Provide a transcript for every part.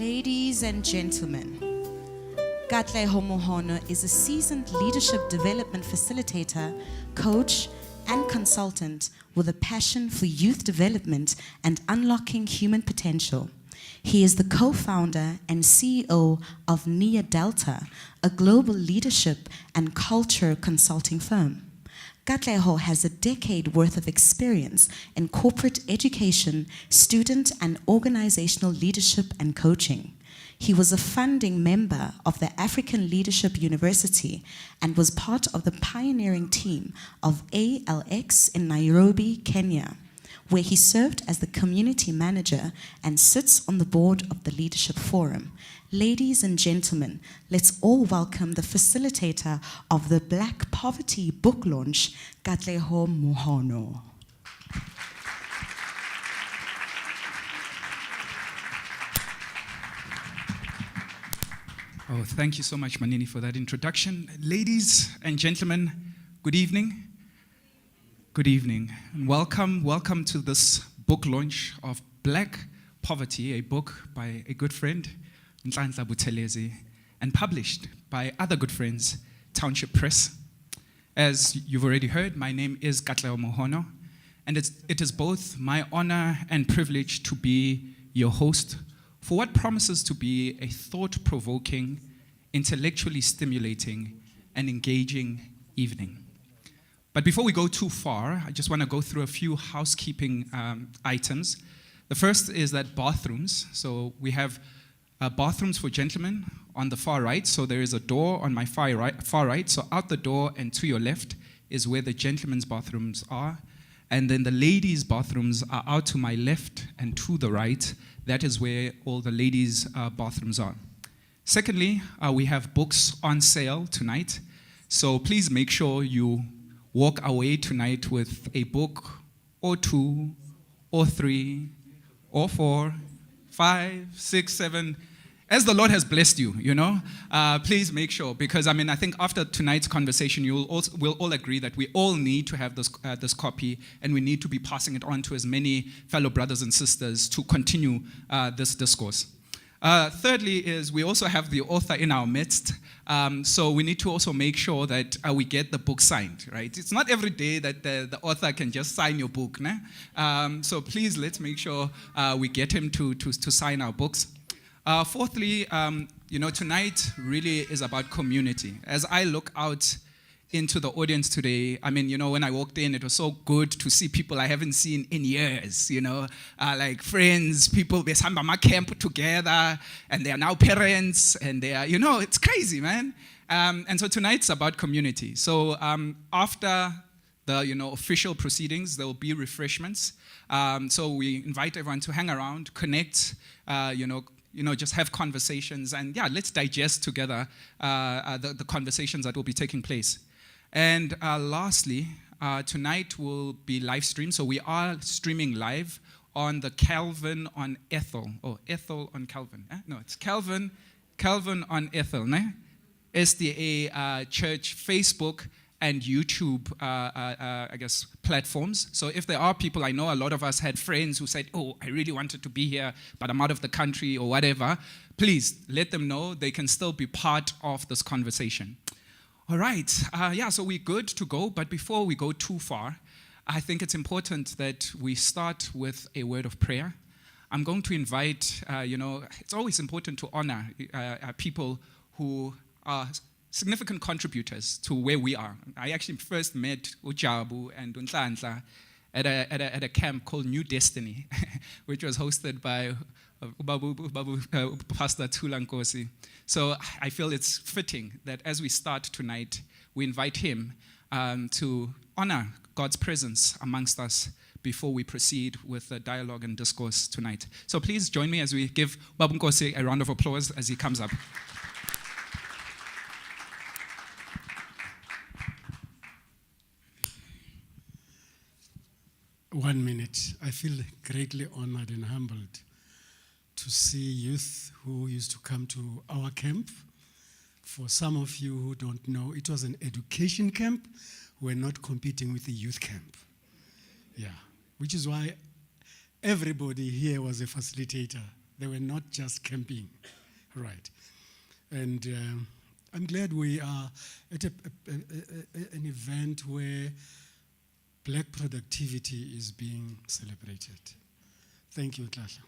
Ladies and gentlemen, Nhlanhla Buthelezi is a seasoned leadership development facilitator, coach, and consultant with a passion for youth development and unlocking human potential. He is the co-founder and CEO of Nia Delta, a global leadership and culture consulting firm. Nhlanhla has a decade worth of experience in corporate education, student and organizational leadership and coaching. He was a founding member of the African Leadership University and was part of the pioneering team of ALX in Nairobi, Kenya, where he served as the community manager and sits on the board of the Leadership Forum. Ladies and gentlemen, let's all welcome the facilitator of the Black Poverty book launch, Nhlanhla Buthelezi. Oh, thank you so much, Manini, for that introduction. Ladies and gentlemen, good evening. Good evening, and welcome to this book launch of Black Poverty, a book by a good friend, Nhlanhla Buthelezi, and published by other good friends, Township Press. As you've already heard, my name is Nhlanhla Buthelezi, and it is both my honor and privilege to be your host for what promises to be a thought-provoking, intellectually stimulating, and engaging evening. But before we go too far, I just want to go through a few housekeeping items. The first is that bathrooms. So we have bathrooms for gentlemen on the far right. So there is a door on my far right. So out the door and to your left is where the gentlemen's bathrooms are. And then the ladies' bathrooms are out to my left and to the right. That is where all the ladies' bathrooms are. Secondly, we have books on sale tonight. So please make sure you walk away tonight with a book or two or three or 4, 5, 6, 7, as the Lord has blessed you, please make sure, because I think after tonight's conversation, we'll all agree that we all need to have this copy, and we need to be passing it on to as many fellow brothers and sisters to continue this discourse. Thirdly is we also have the author in our midst, so we need to also make sure that we get the book signed, right? It's not every day that the author can just sign your book, né? So please let's make sure we get him to sign our books. Fourthly, tonight really is about community. As I look out into the audience today, when I walked in, it was so good to see people I haven't seen in years, like friends, people, they samba my camp together, and they are now parents, and they are, it's crazy, man. And so tonight's about community. So after the, official proceedings, there will be refreshments. So we invite everyone to hang around, connect, just have conversations, and let's digest together the conversations that will be taking place. And lastly, tonight will be live streamed. So we are streaming live on the Calvin on Ethel. Oh, Ethel on Calvin. No, it's Calvin on Ethel, ne? SDA Church Facebook and YouTube, platforms. So if there are people, I know a lot of us had friends who said, oh, I really wanted to be here, but I'm out of the country or whatever. Please let them know they can still be part of this conversation. All right, so we're good to go, but before we go too far, I think it's important that we start with a word of prayer. I'm going to invite, it's always important to honor people who are significant contributors to where we are. I actually first met Ujabu and Nhlanhla at a camp called New Destiny, which was hosted by Pastor Tulankosi. So I feel it's fitting that as we start tonight, we invite him to honor God's presence amongst us before we proceed with the dialogue and discourse tonight. So please join me as we give Babu Nkosi a round of applause as he comes up. One minute. I feel greatly honored and humbled to see youth who used to come to our camp. For some of you who don't know, it was an education camp. We're not competing with the youth camp. Which is why everybody here was a facilitator They were not just camping, right? And I'm glad we are at an event where black productivity is being celebrated. Thank you, Nhlanhla.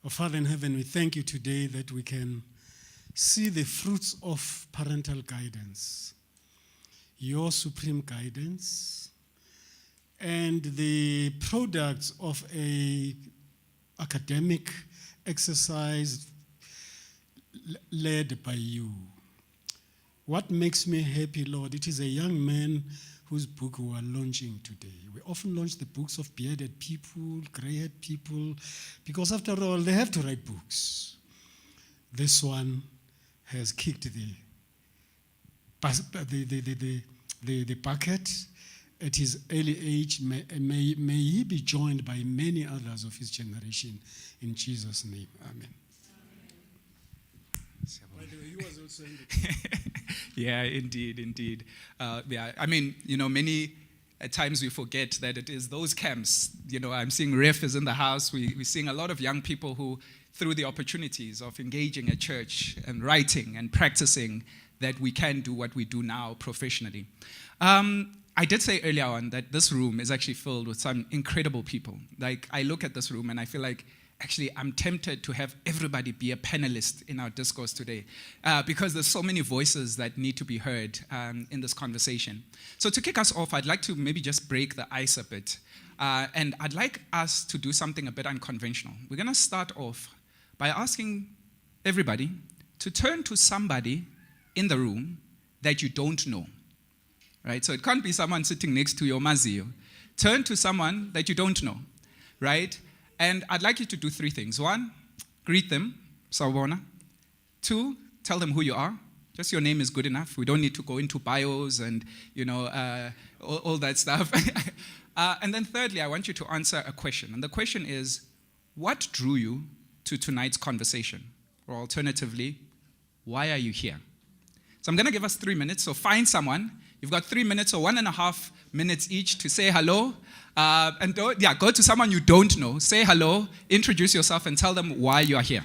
Oh, Father in heaven, we thank you today that we can see the fruits of parental guidance, your supreme guidance, and the products of a academic exercise led by you. What makes me happy, Lord, it is a young man whose book we are launching today. We often launch the books of bearded people, gray-haired people, because after all, they have to write books. This one has kicked the bucket at his early age. May he be joined by many others of his generation. In Jesus' name, amen. By the way, he was also in the Yeah, indeed. Yeah, I mean, many at times we forget that it is those camps. I'm seeing Ref is in the house. We're seeing a lot of young people who, through the opportunities of engaging at church and writing and practicing, that we can do what we do now professionally. I did say earlier on that this room is actually filled with some incredible people. Like, I look at this room and I feel like, actually, I'm tempted to have everybody be a panelist in our discourse today because there's so many voices that need to be heard in this conversation. So to kick us off, I'd like to maybe just break the ice a bit. And I'd like us to do something a bit unconventional. We're going to start off by asking everybody to turn to somebody in the room that you don't know. Right? So it can't be someone sitting next to your mazio. Turn to someone that you don't know. Right? And I'd like you to do three things. One, greet them, sawubona. Two, tell them who you are. Just your name is good enough. We don't need to go into bios and, all that stuff. And then thirdly, I want you to answer a question. And the question is, what drew you to tonight's conversation? Or alternatively, why are you here? So I'm going to give us 3 minutes. So find someone. You've got 3 minutes or 1.5 minutes each to say hello. Go to someone you don't know, say hello, introduce yourself, and tell them why you are here.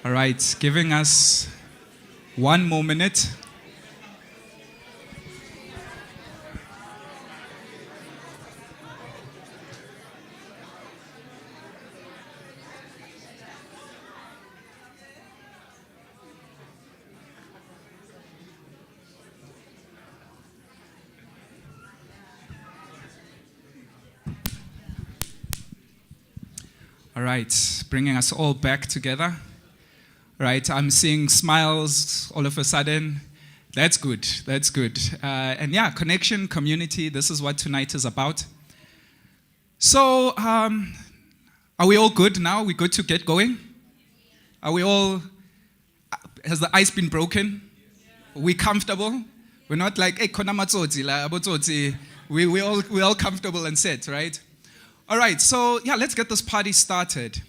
All right, giving us 1 more minute. All right, bringing us all back together. Right, I'm seeing smiles all of a sudden. That's good. And yeah, connection, community, this is what tonight is about. So, are we all good now? We good to get going? Are we all, has the ice been broken? Are we comfortable? We're not like, hey, kona matsotsi, la abotsotsi. We're all comfortable and set, right? All right, so yeah, let's get this party started.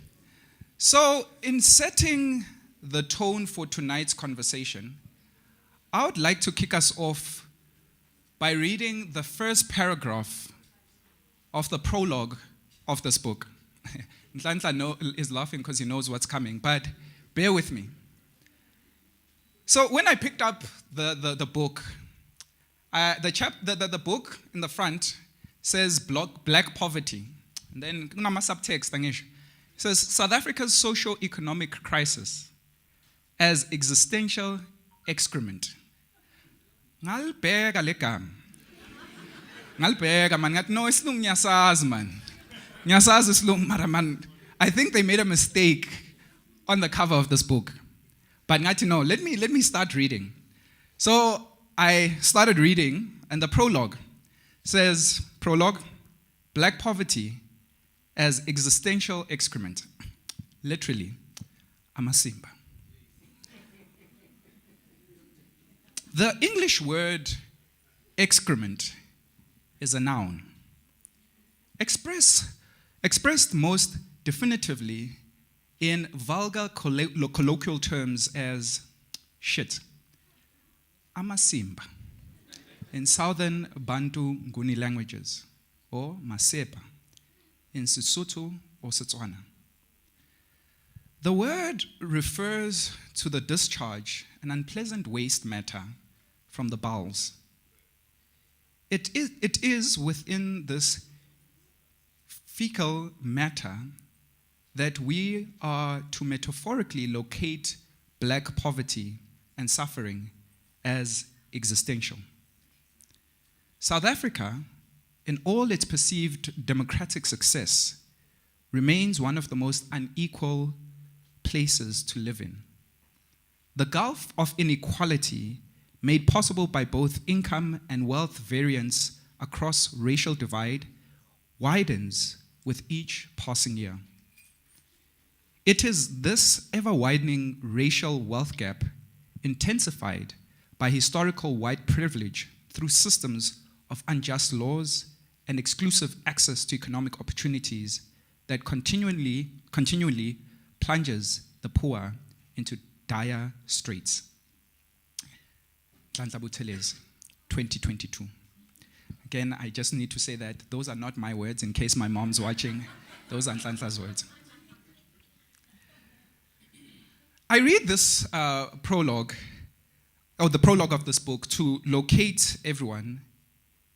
So, in setting the tone for tonight's conversation, I would like to kick us off by reading the first paragraph of the prologue of this book. Nhlanhla is laughing because he knows what's coming, but bear with me. So when I picked up the book, the book in the front says black poverty. And then subtext, it says South Africa's socio-economic crisis as existential excrement. Ngalibheka legama. Ngalibheka man ngathi no isilungu ngiyasazi man. Ngiyasazi isilungu mara man. I think they made a mistake on the cover of this book. But ngathi no, let me start reading. So I started reading, and the prologue says, Prologue, Black poverty as existential excrement. Literally, amasimba. The English word excrement is a noun. Expressed most definitively in vulgar colloquial terms as shit. Amasimba in Southern Bantu Nguni languages, or masepa in Sesotho or Setswana. The word refers to the discharge, an unpleasant waste matter from the bowels. It is within this fecal matter that we are to metaphorically locate black poverty and suffering as existential. South Africa, in all its perceived democratic success, remains one of the most unequal places to live in. The gulf of inequality, made possible by both income and wealth variance across racial divide, widens with each passing year. It is this ever-widening racial wealth gap, intensified by historical white privilege through systems of unjust laws and exclusive access to economic opportunities, that continually plunges the poor into dire straits. Nhlanhla Buthelezi, 2022. Again, I just need to say that those are not my words, in case my mom's watching. Those are Nhlanhla's words. I read this prologue, or the prologue of this book, to locate everyone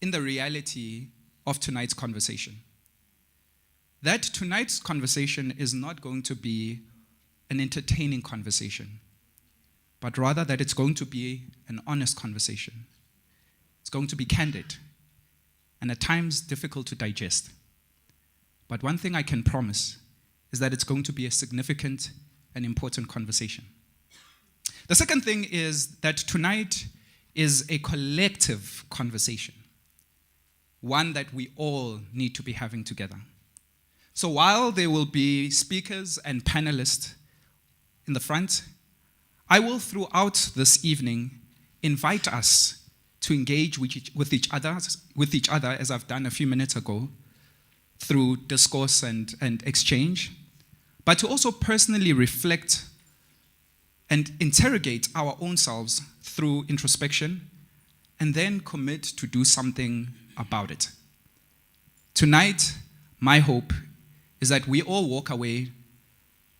in the reality of tonight's conversation. That tonight's conversation is not going to be an entertaining conversation, but rather that it's going to be an honest conversation. It's going to be candid, and at times difficult to digest. But one thing I can promise is that it's going to be a significant and important conversation. The second thing is that tonight is a collective conversation, one that we all need to be having together. So while there will be speakers and panelists in the front, I will throughout this evening invite us to engage with each other, as I've done a few minutes ago, through discourse and exchange, but to also personally reflect and interrogate our own selves through introspection, and then commit to do something about it. Tonight, my hope is that we all walk away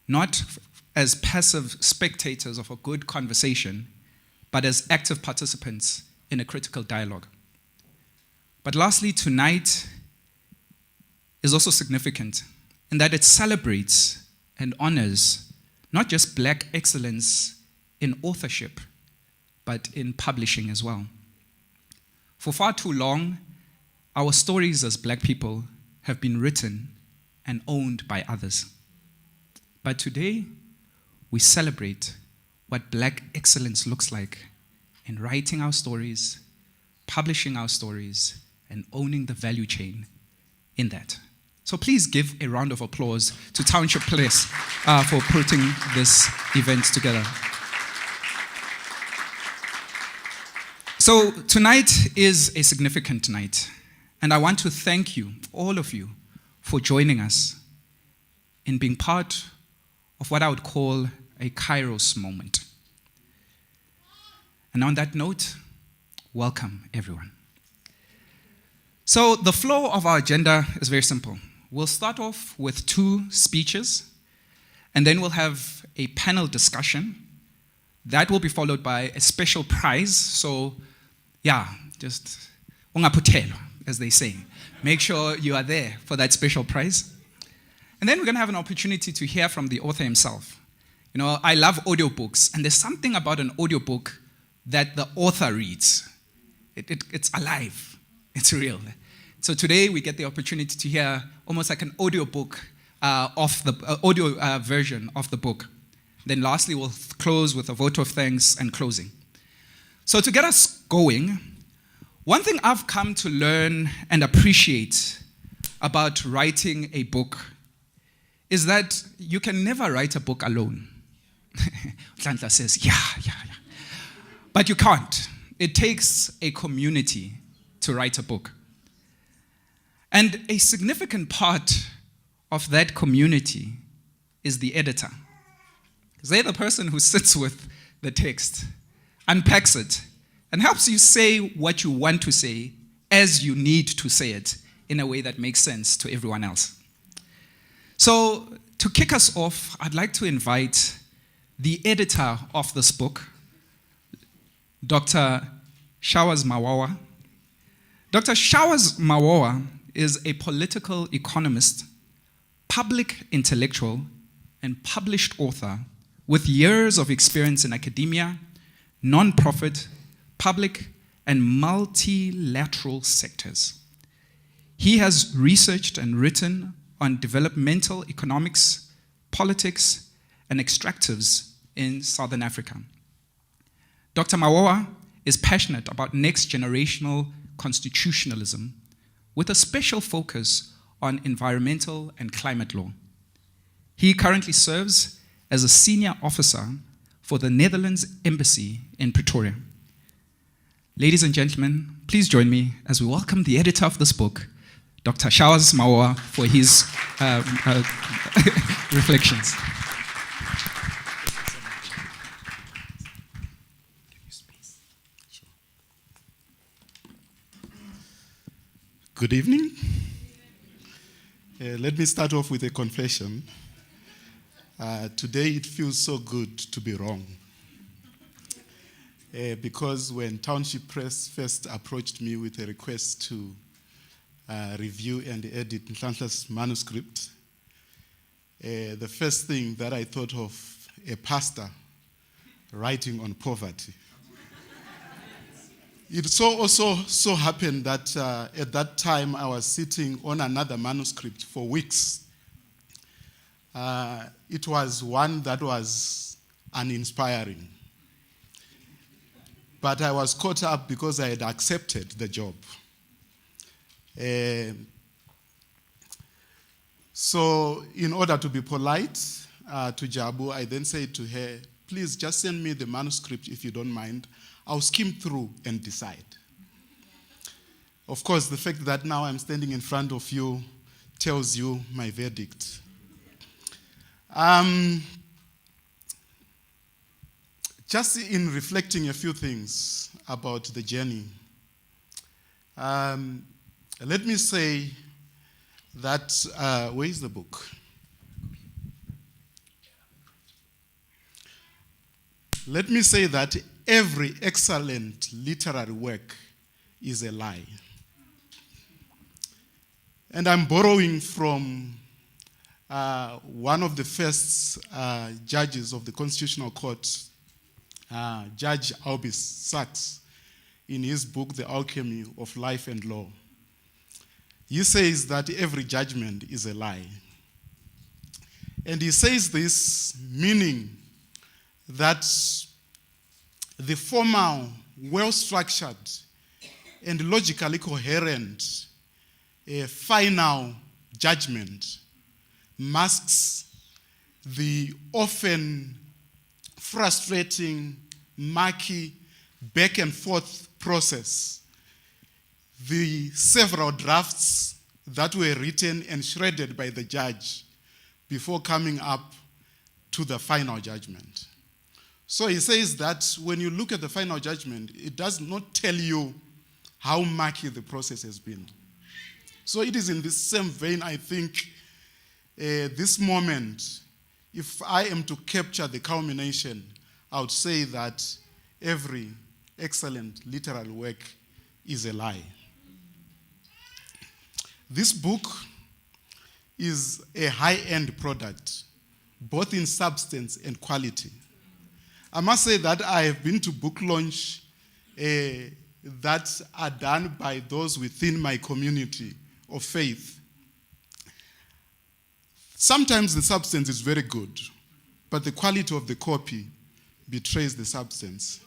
not as passive spectators of a good conversation, but as active participants in a critical dialogue. But lastly, tonight is also significant in that it celebrates and honors not just Black excellence in authorship, but in publishing as well. For far too long, our stories as Black people have been written and owned by others. But today, we celebrate what Black excellence looks like in writing our stories, publishing our stories, and owning the value chain in that. So please give a round of applause to Township Place for putting this event together. So tonight is a significant night, and I want to thank you, all of you, for joining us in being part of what I would call a Kairos moment. And on that note, welcome everyone. So the flow of our agenda is very simple. We'll start off with 2 speeches, and then we'll have a panel discussion. That will be followed by a special prize. So, just ungaphuthelwa, as they say. Make sure you are there for that special prize. And then we're going to have an opportunity to hear from the author himself. You know, I love audiobooks, and there's something about an audiobook that the author reads. It's alive. It's real. So today we get the opportunity to hear almost like an audio book of the audio version of the book. Then lastly, we'll close with a vote of thanks and closing. So to get us going, one thing I've come to learn and appreciate about writing a book is that you can never write a book alone. Nhlanhla says, yeah. But you can't. It takes a community to write a book. And a significant part of that community is the editor. They're the person who sits with the text, unpacks it, and helps you say what you want to say as you need to say it in a way that makes sense to everyone else. So to kick us off, I'd like to invite the editor of this book, Dr. Shawaz Mawawa. Dr. Shawaz Mawawa is a political economist, public intellectual, and published author with years of experience in academia, non-profit, public, and multilateral sectors. He has researched and written on developmental economics, politics, and extractives in Southern Africa. Dr. Mawawa is passionate about next-generational constitutionalism with a special focus on environmental and climate law. He currently serves as a senior officer for the Netherlands Embassy in Pretoria. Ladies and gentlemen, please join me as we welcome the editor of this book, Dr. Shawaz Mawawa, for his reflections. Good evening. Let me start off with a confession. Today it feels so good to be wrong. Because when Township Press first approached me with a request to review and edit Nhlanhla's manuscript, the first thing that I thought of, a pastor writing on poverty. It also so happened that at that time I was sitting on another manuscript for weeks. It was one that was uninspiring. But I was caught up because I had accepted the job. So in order to be polite to Jabu, I then said to her, please just send me the manuscript if you don't mind. I'll skim through and decide. Of course, the fact that now I'm standing in front of you tells you my verdict. Just in reflecting a few things about the journey, let me say that, where is the book? Let me say that every excellent literary work is a lie. And I'm borrowing from one of the first judges of the Constitutional Court, Judge Albus Sachs, in his book, The Alchemy of Life and Law. He says that every judgment is a lie. And he says this meaning that the formal, well-structured, and logically coherent final judgment masks the often frustrating, murky, back and forth process, the several drafts that were written and shredded by the judge before coming up to the final judgment. So he says that when you look at the final judgment, it does not tell you how murky the process has been. So it is in this same vein, I think, this moment, if I am to capture the culmination, I would say that every excellent literary work is a lie. This book is a high-end product, both in substance and quality. I must say that I have been to book launch that are done by those within my community of faith. Sometimes the substance is very good, but the quality of the copy betrays the substance.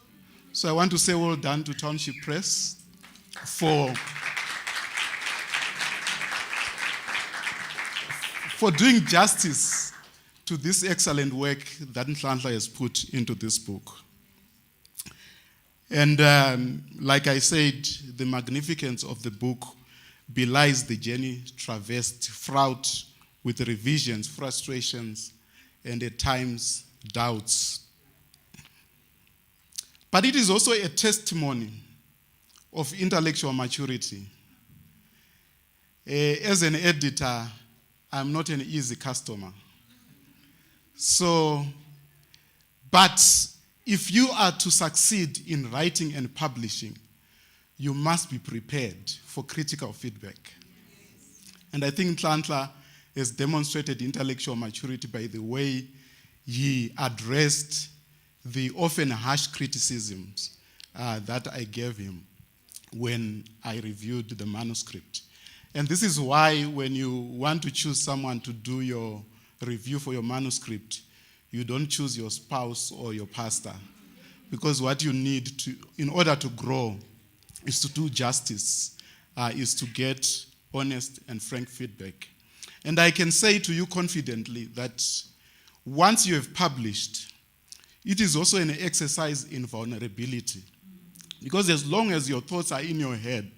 So I want to say well done to Township Press for doing justice to this excellent work that Nhlanhla has put into this book. And like I said, the magnificence of the book belies the journey traversed, fraught with revisions, frustrations, and at times doubts. But it is also a testimony of intellectual maturity. As an editor, I'm not an easy customer. But if you are to succeed in writing and publishing, you must be prepared for critical feedback. And I think Nhlanhla has demonstrated intellectual maturity by the way he addressed the often harsh criticisms that I gave him when I reviewed the manuscript. And this is why when you want to choose someone to do your review for your manuscript, you don't choose your spouse or your pastor, because what you need to, in order to grow, is to do justice, is to get honest and frank feedback. And I can say to you confidently that once you have published, it is also an exercise in vulnerability. Because as long as your thoughts are in your head,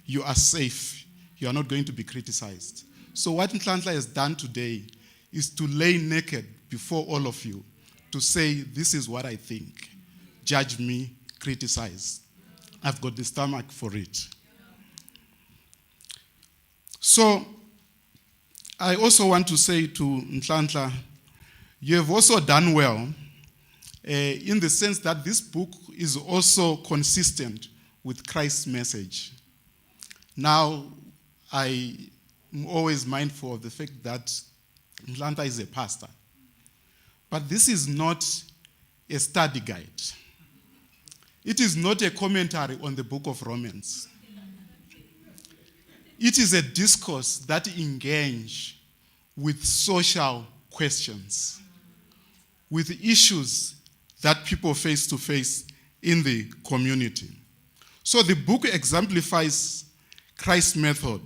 you are safe. You are not going to be criticized. So what Nhlanhla has done today is to lay naked before all of you, to say, this is what I think. Judge me, criticize. I've got the stomach for it. So I also want to say to Nhlanhla, you have also done well in the sense that this book is also consistent with Christ's message. Now, I am always mindful of the fact that Nhlanhla is a pastor. But this is not a study guide. It is not a commentary on the book of Romans. It is a discourse that engages with social questions, with issues that people face to face in the community. So the book exemplifies Christ's method.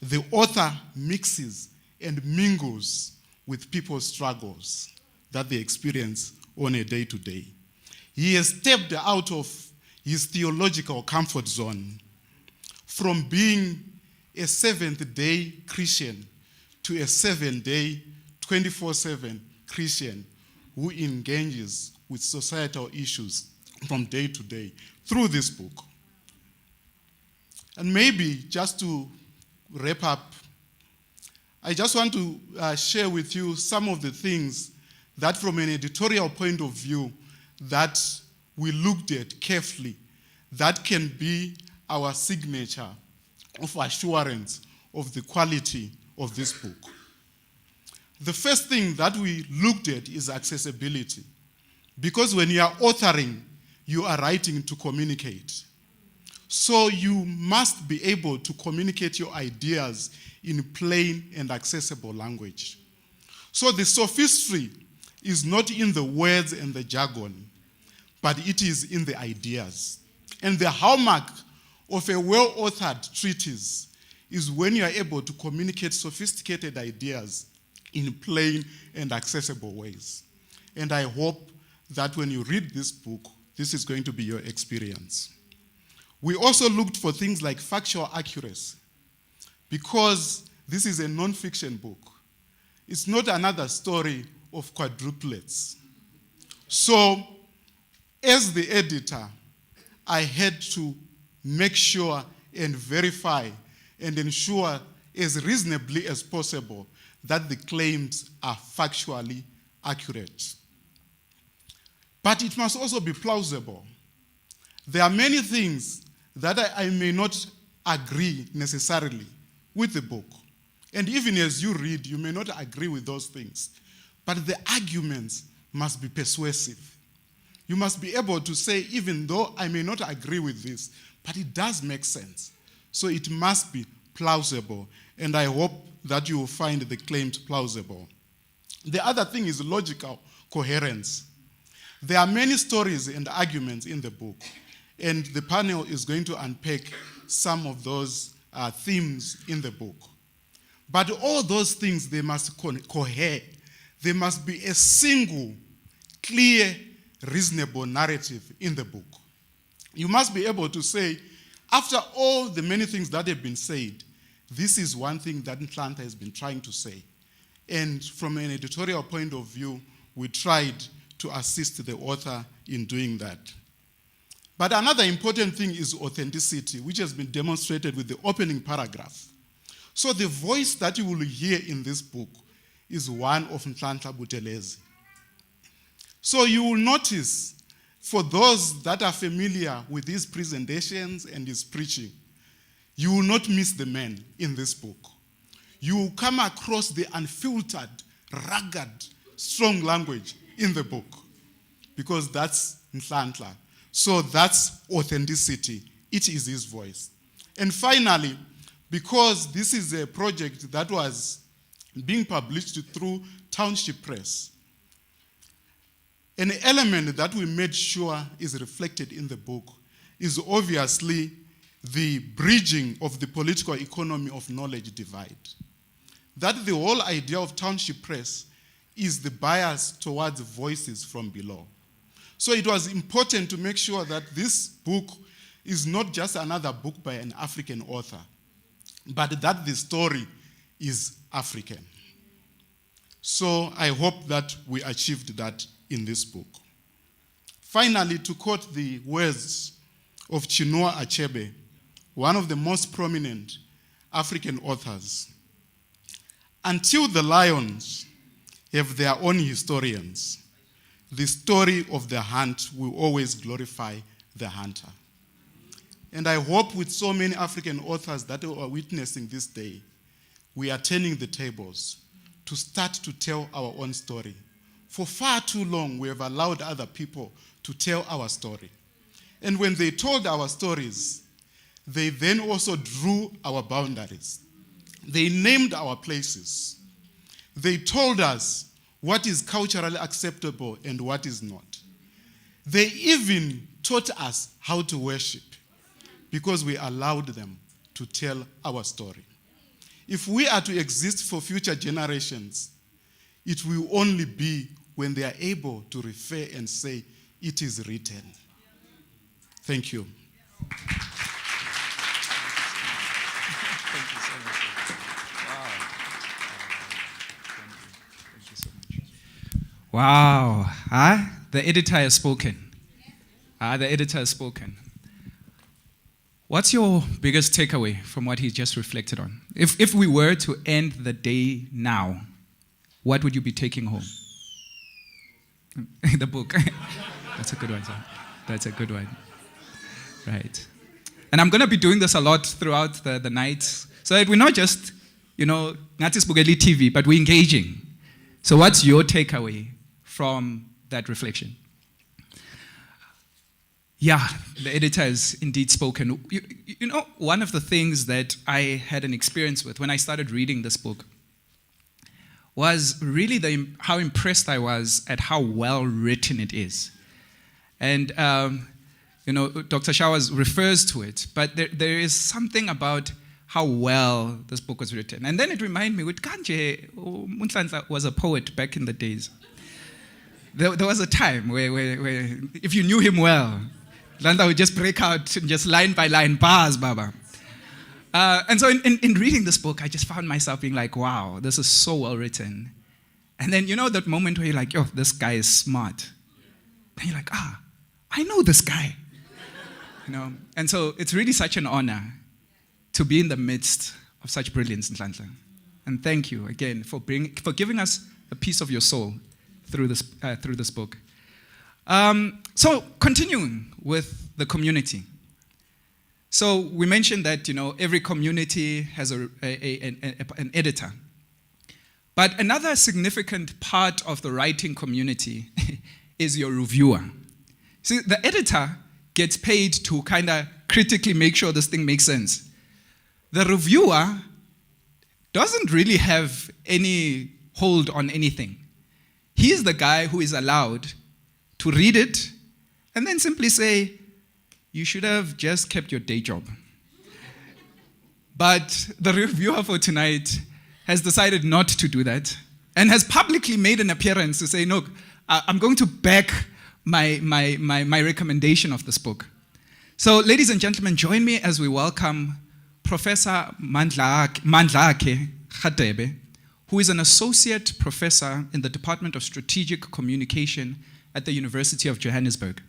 The author mixes and mingles with people's struggles that they experience on a day-to-day. He has stepped out of his theological comfort zone from being a seventh-day Christian to a 7-day, 24/7 Christian who engages with societal issues from day to day through this book. And maybe just to wrap up, I just want to share with you some of the things that from an editorial point of view that we looked at carefully that can be our signature of assurance of the quality of this book. The first thing that we looked at is accessibility. Because when you are authoring, you are writing to communicate. So you must be able to communicate your ideas in plain and accessible language. So the sophistry is not in the words and the jargon, but it is in the ideas. And the hallmark of a well-authored treatise is when you are able to communicate sophisticated ideas in plain and accessible ways. And I hope that when you read this book, this is going to be your experience. We also looked for things like factual accuracy, because this is a non-fiction book. It's not another story of quadruplets. So, as the editor, I had to make sure and verify and ensure as reasonably as possible that the claims are factually accurate. But it must also be plausible. There are many things that I may not agree necessarily with the book. And even as you read, you may not agree with those things. But the arguments must be persuasive. You must be able to say, even though I may not agree with this, but it does make sense. So it must be plausible. And I hope that you will find the claims plausible. The other thing is logical coherence. There are many stories and arguments in the book, and the panel is going to unpack some of those themes in the book. But all those things, they must cohere. There must be a single, clear, reasonable narrative in the book. You must be able to say, after all the many things that have been said, this is one thing that Nhlanhla has been trying to say. And from an editorial point of view, we tried to assist the author in doing that. But another important thing is authenticity, which has been demonstrated with the opening paragraph. So the voice that you will hear in this book is one of Nhlanhla Buthelezi. So you will notice, for those that are familiar with his presentations and his preaching, you will not miss the man in this book. You will come across the unfiltered, rugged, strong language in the book, because that's Nhlanhla. So that's authenticity. It is his voice. And finally, because this is a project that was being published through Township Press, an element that we made sure is reflected in the book is obviously the bridging of the political economy of knowledge divide. That the whole idea of Township Press is the bias towards voices from below. So it was important to make sure that this book is not just another book by an African author, but that the story is African. So I hope that we achieved that in this book. Finally, to quote the words of Chinua Achebe, one of the most prominent African authors, until the lions have their own historians, the story of the hunt will always glorify the hunter. And I hope with so many African authors that are witnessing this day, we are turning the tables to start to tell our own story. For far too long, we have allowed other people to tell our story. And when they told our stories, they then also drew our boundaries. They named our places. They told us what is culturally acceptable and what is not. They even taught us how to worship because we allowed them to tell our story. If we are to exist for future generations, it will only be when they are able to refer and say, it is written. Thank you. Wow. The editor has spoken. The editor has spoken. What's your biggest takeaway from what he just reflected on? If we were to end the day now, what would you be taking home? The book. That's a good one, sir. That's a good one. Right. And I'm going to be doing this a lot throughout the night, so that we're not just, Natis Bugeli TV, but we're engaging. So what's your takeaway from that reflection? Yeah, the editor has indeed spoken. One of the things that I had an experience with when I started reading this book was really how impressed I was at how well written it is. And, Dr. Showers refers to it, but there is something about how well this book was written. And then it reminded me, Nhlanhla was a poet back in the days. There was a time where if you knew him well, Nhlanhla would just break out just line by line, bars, Baba. And so in reading this book, I just found myself being like, wow, this is so well written. And then, that moment where you're like, this guy is smart. Then you're like, I know this guy. And so it's really such an honor to be in the midst of such brilliance, Nhlanhla. And thank you again for giving us a piece of your soul through this book. So continuing with the community. So we mentioned that every community has an editor. But another significant part of the writing community is your reviewer. See, the editor gets paid to kind of critically make sure this thing makes sense. The reviewer doesn't really have any hold on anything. He's the guy who is allowed to read it and then simply say, you should have just kept your day job. But the reviewer for tonight has decided not to do that and has publicly made an appearance to say, look, I'm going to back my recommendation of this book. So, ladies and gentlemen, join me as we welcome Professor Nhlanhla Buthelezi, who is an associate professor in the Department of Strategic Communication at the University of Johannesburg.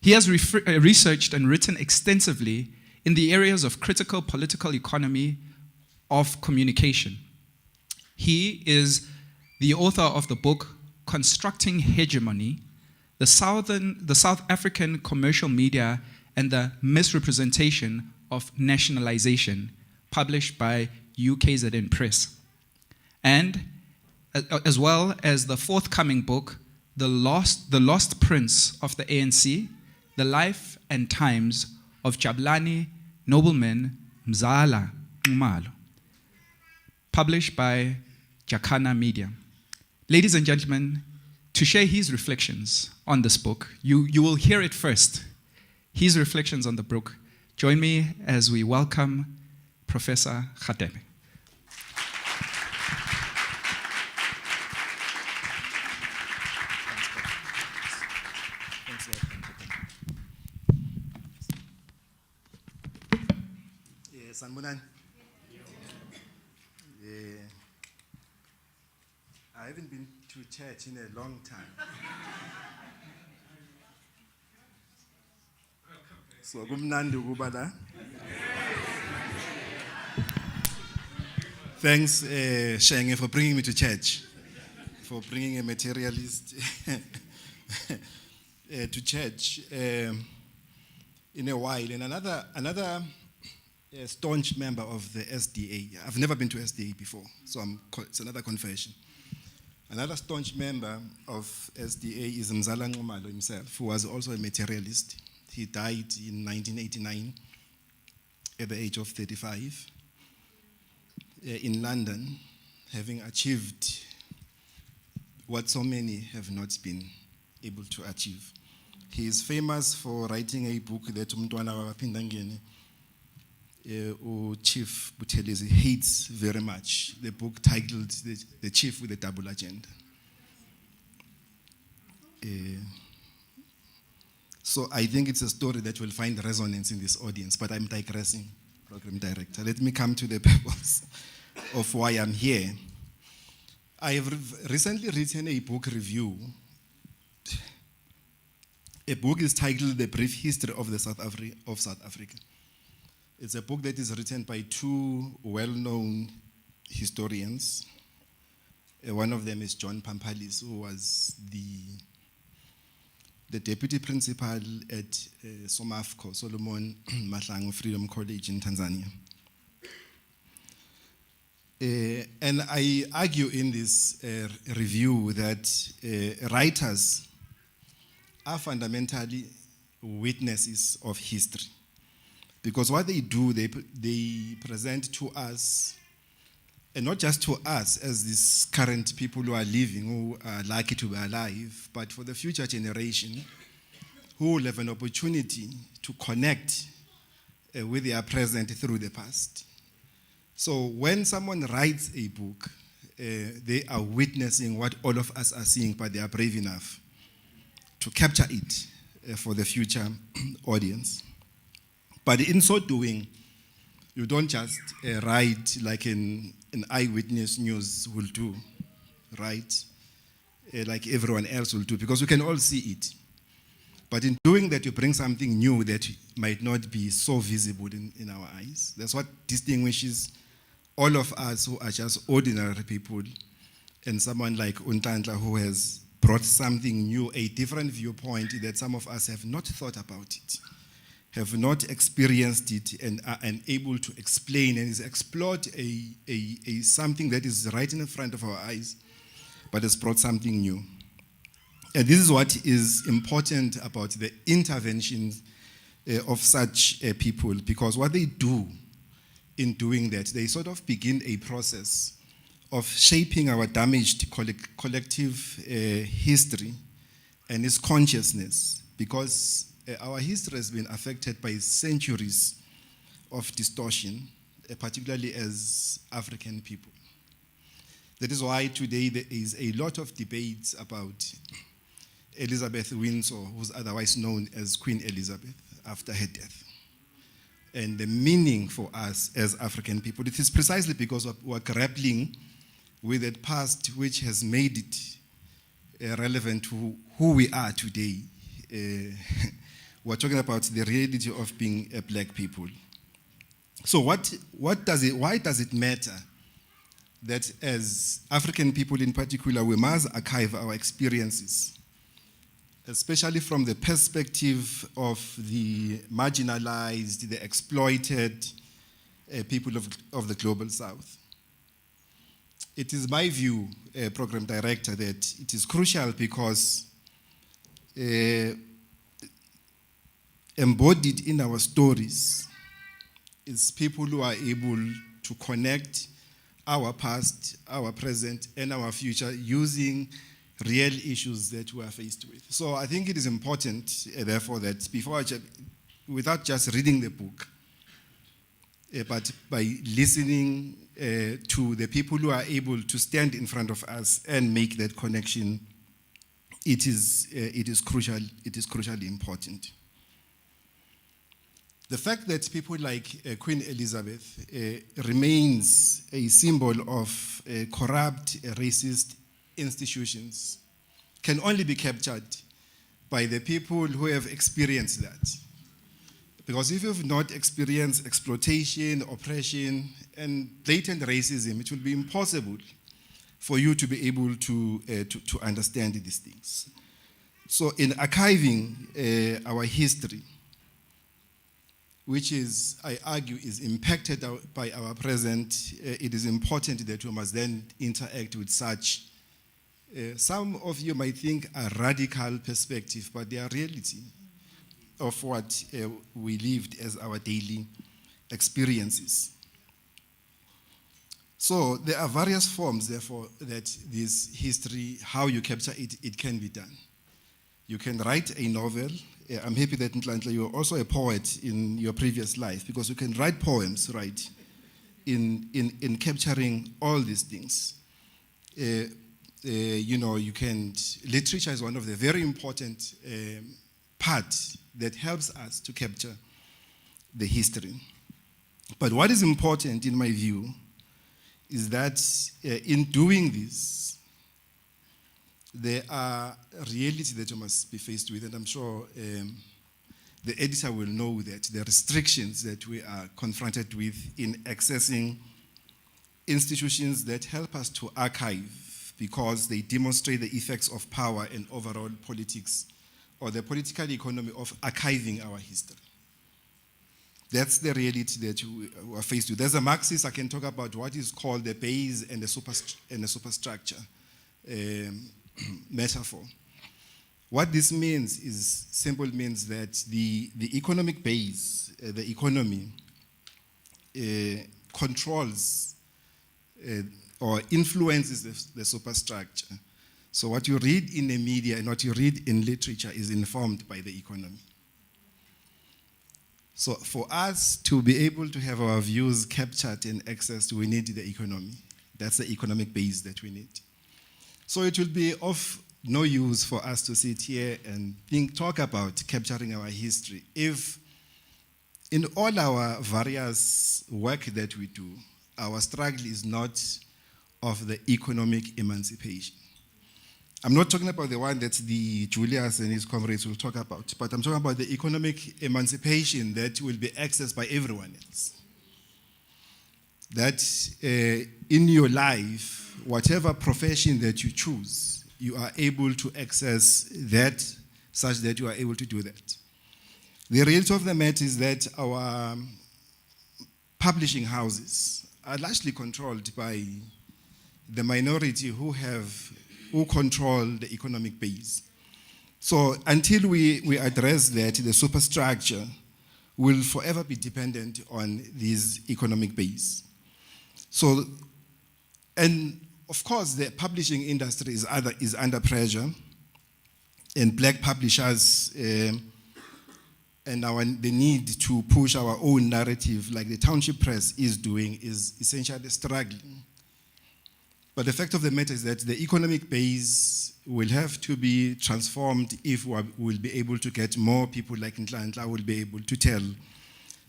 He has researched and written extensively in the areas of critical political economy of communication. He is the author of the book Constructing Hegemony, the South African Commercial Media and the Misrepresentation of Nationalization, published by UKZN Press. And as well as the forthcoming book, The Lost Prince of the ANC, The Life and Times of Jabulani Nobleman Mzala Nxumalo, published by Jacana Media. Ladies and gentlemen, to share his reflections on this book, you will hear it first, his reflections on the book. Join me as we welcome Professor Buthelezi. Sanibonani. I haven't been to church in a long time. So kumnandi ukuba la. Thanks, Shenge, for bringing me to church, for bringing a materialist to church in a while. And another staunch member of the SDA. I've never been to SDA before, so it's another confession. Another staunch member of SDA is Mzala Nxumalo himself, who was also a materialist. He died in 1989 at the age of 35 in London, having achieved what so many have not been able to achieve. He is famous for writing a book that umntwana wabaphindangene Chief Buthelezi hates very much, the book titled The Chief with a Double Agenda. So I think it's a story that will find resonance in this audience, but I'm digressing, Program Director. Let me come to the purpose of why I'm here. I have recently written a book review. A book is titled The Brief History of South Africa. It's a book that is written by two well-known historians. One of them is John Pampalis, who was the deputy principal at SOMAFCO, Solomon Mahlangu Freedom College in Tanzania. And I argue in this review that writers are fundamentally witnesses of history. Because what they do, they present to us, and not just to us as these current people who are living, who are lucky to be alive, but for the future generation who will have an opportunity to connect with their present through the past. So when someone writes a book, they are witnessing what all of us are seeing, but they are brave enough to capture it for the future audience. But in so doing, you don't just write like an eyewitness news will do, right? Like everyone else will do, because we can all see it. But in doing that, you bring something new that might not be so visible in our eyes. That's what distinguishes all of us who are just ordinary people and someone like Nhlanhla, who has brought something new, a different viewpoint that some of us have not thought about it, have not experienced it, and are unable to explain, and has explored something that is right in front of our eyes, but has brought something new. And this is what is important about the intervention of such people, because what they do in doing that, they sort of begin a process of shaping our damaged collective history and its consciousness, because our history has been affected by centuries of distortion, particularly as African people. That is why today there is a lot of debates about Elizabeth Windsor, who's otherwise known as Queen Elizabeth, after her death. And the meaning for us as African people, it is precisely because we're grappling with that past which has made it relevant to who we are today. We're talking about the reality of being a black people. So why does it matter that as African people in particular, we must archive our experiences, especially from the perspective of the marginalized, the exploited people of the Global South? It is my view, Program Director, that it is crucial because embodied in our stories is people who are able to connect our past, our present, and our future using real issues that we are faced with. So I think it is important, therefore, that without just reading the book, but by listening to the people who are able to stand in front of us and make that connection, it is crucially important. The fact that people like Queen Elizabeth remains a symbol of corrupt, racist institutions can only be captured by the people who have experienced that. Because if you've not experienced exploitation, oppression, and blatant racism, it will be impossible for you to be able to understand these things. So in archiving our history, which is, I argue, is impacted by our present, it is important that we must then interact with such, some of you might think a radical perspective, but they are reality of what we lived as our daily experiences. So there are various forms, therefore, that this history, how you capture it, it can be done. You can write a novel. I'm happy that Nhlanhla, you were also a poet in your previous life, because you can write poems, right, in capturing all these things. You can, literature is one of the very important parts that helps us to capture the history. But what is important, in my view, is that in doing this, there are realities that you must be faced with, and I'm sure the editor will know that the restrictions that we are confronted with in accessing institutions that help us to archive, because they demonstrate the effects of power and overall politics, or the political economy of archiving our history. That's the reality that we are faced with. As a Marxist, I can talk about what is called the base and the superstructure metaphor. What this means is simple means that the economic base, the economy, controls or influences the superstructure. So what you read in the media and what you read in literature is informed by the economy. So for us to be able to have our views captured and accessed, we need the economy. That's the economic base that we need. So it will be of no use for us to sit here and talk about capturing our history if in all our various work that we do, our struggle is not of the economic emancipation. I'm not talking about the one that the Julius and his comrades will talk about, but I'm talking about the economic emancipation that will be accessed by everyone else. That in your life, whatever profession that you choose, you are able to access that such that you are able to do that. The reality of the matter is that our publishing houses are largely controlled by the minority who control the economic base. So until we address that, the superstructure will forever be dependent on this economic base. So, and of course, the publishing industry is under pressure, and black publishers and the need to push our own narrative, like the Township Press is doing, is essentially struggling. But the fact of the matter is that the economic base will have to be transformed if we will be able to get more people like Nhlanhla will be able to tell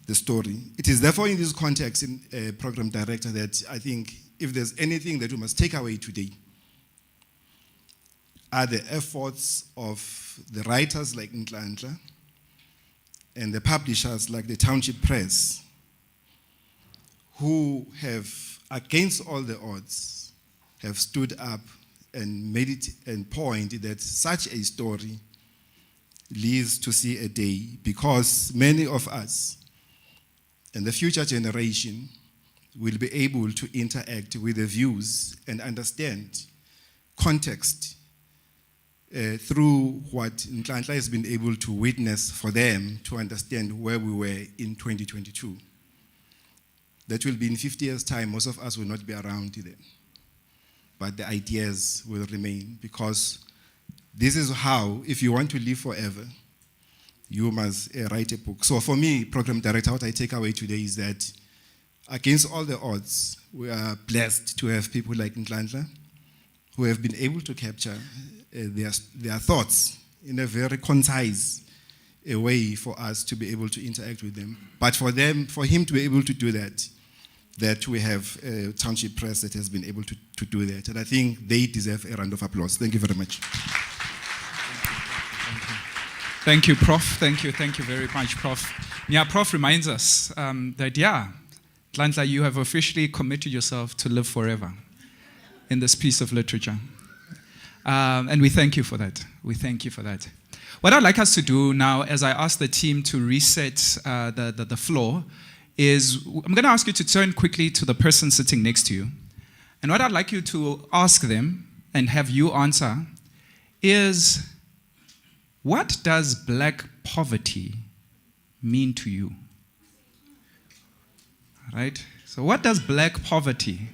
the story. It is therefore in this context, Program Director, that I think if there's anything that we must take away today are the efforts of the writers like Nhlanhla and the publishers like the Township Press, who have, against all the odds, have stood up and made it and point that such a story lives to see a day, because many of us and the future generation will be able to interact with the views and understand context through what Nhlanhla has been able to witness for them to understand where we were in 2022. That will be in 50 years' time. Most of us will not be around then. But the ideas will remain, because this is how, if you want to live forever, you must write a book. So for me, Program Director, what I take away today is that against all the odds, we are blessed to have people like Nhlanhla who have been able to capture their thoughts in a very concise way for us to be able to interact with them. But for him to be able to do that we have a Township Press that has been able to do that. And I think they deserve a round of applause. Thank you very much. Thank you, Prof. Thank you very much, Prof. Yeah, Prof reminds us that, Nhlanhla, you have officially committed yourself to live forever in this piece of literature. And we thank you for that. We thank you for that. What I'd like us to do now, as I ask the team to reset the floor, is I'm going to ask you to turn quickly to the person sitting next to you. And what I'd like you to ask them and have you answer is, what does black poverty mean to you? Right? So what does black poverty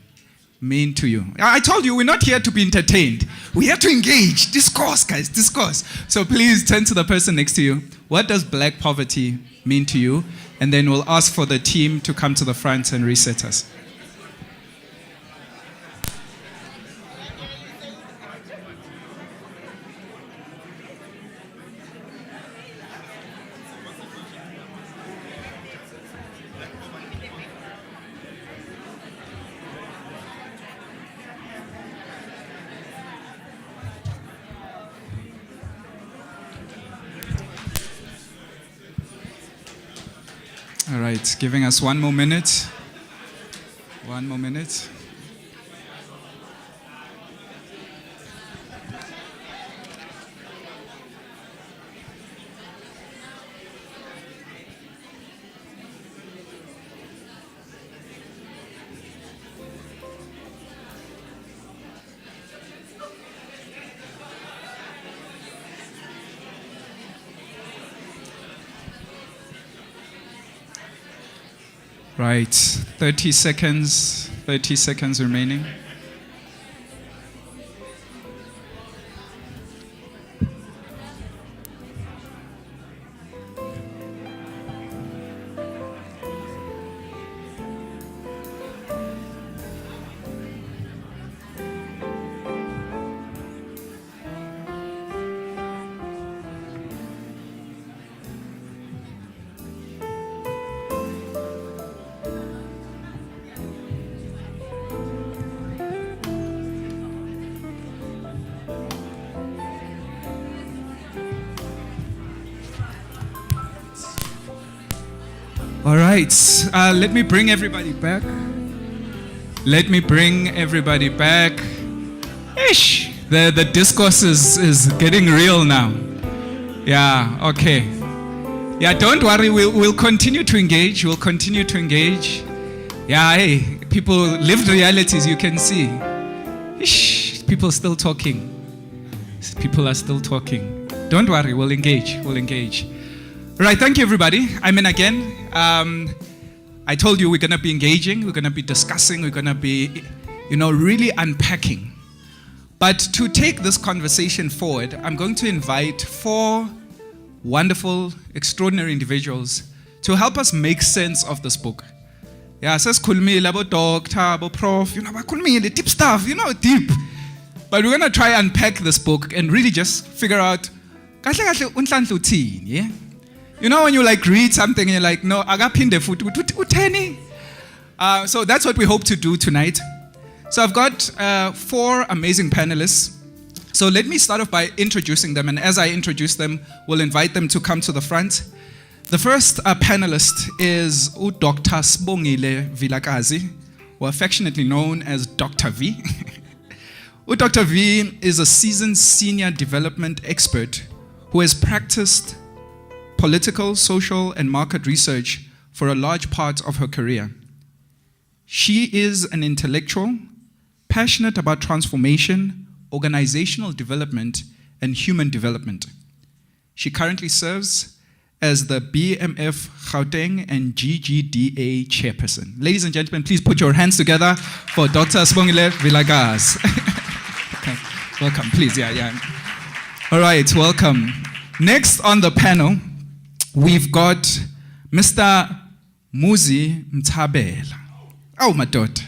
mean to you? I told you we're not here to be entertained. We're here to engage. Discourse, guys, discourse. So please turn to the person next to you. What does black poverty mean to you? And then we'll ask for the team to come to the front and reset us. All right, giving us one more minute. One more minute. Right, 30 seconds remaining. All right, let me bring everybody back. Ish, the discourse is getting real now. Yeah, okay. Yeah, don't worry, we'll continue to engage. Yeah, hey, people, lived realities, you can see. Ish, people are still talking. Don't worry, we'll engage. We'll engage. Right, thank you, everybody. I'm in again. I told you we're going to be engaging, we're going to be discussing, we're going to be, really unpacking. But to take this conversation forward, I'm going to invite 4 wonderful, extraordinary individuals to help us make sense of this book. Yeah, says kulmile about doctor, about prof, kulmile deep stuff, deep. But we're going to try and unpack this book and really just figure out, Nhlanhla uthini, yeah? When you read something and you're like, no, agaphinde futhi utheni. So that's what we hope to do tonight. So I've got 4 amazing panelists. So let me start off by introducing them, and as I introduce them, we'll invite them to come to the front. The first panelist is Dr. Sibongile Vilakazi, or affectionately known as Dr. V. Dr. V is a seasoned senior development expert who has practiced political, social, and market research for a large part of her career. She is an intellectual, passionate about transformation, organizational development, and human development. She currently serves as the BMF Gauteng and GGDA chairperson. Ladies and gentlemen, please put your hands together for Dr. Sibongile Vilakazi. Okay. Welcome, please. Yeah. All right, welcome. Next on the panel, we've got Mr. Musi Tabela. Oh, my daughter.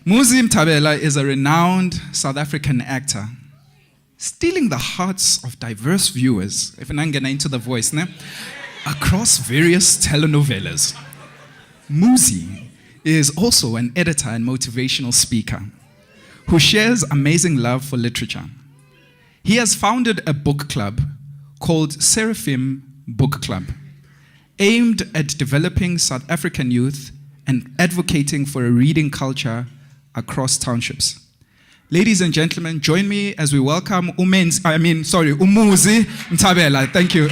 Musi Tabela is a renowned South African actor, stealing the hearts of diverse viewers, if I get into the voice, across various telenovelas. Musi is also an editor and motivational speaker who shares amazing love for literature. He has founded a book club called Seraphim Book Club, aimed at developing South African youth and advocating for a reading culture across townships. Ladies and gentlemen, join me as we welcome Umusi Tabela. Thank you.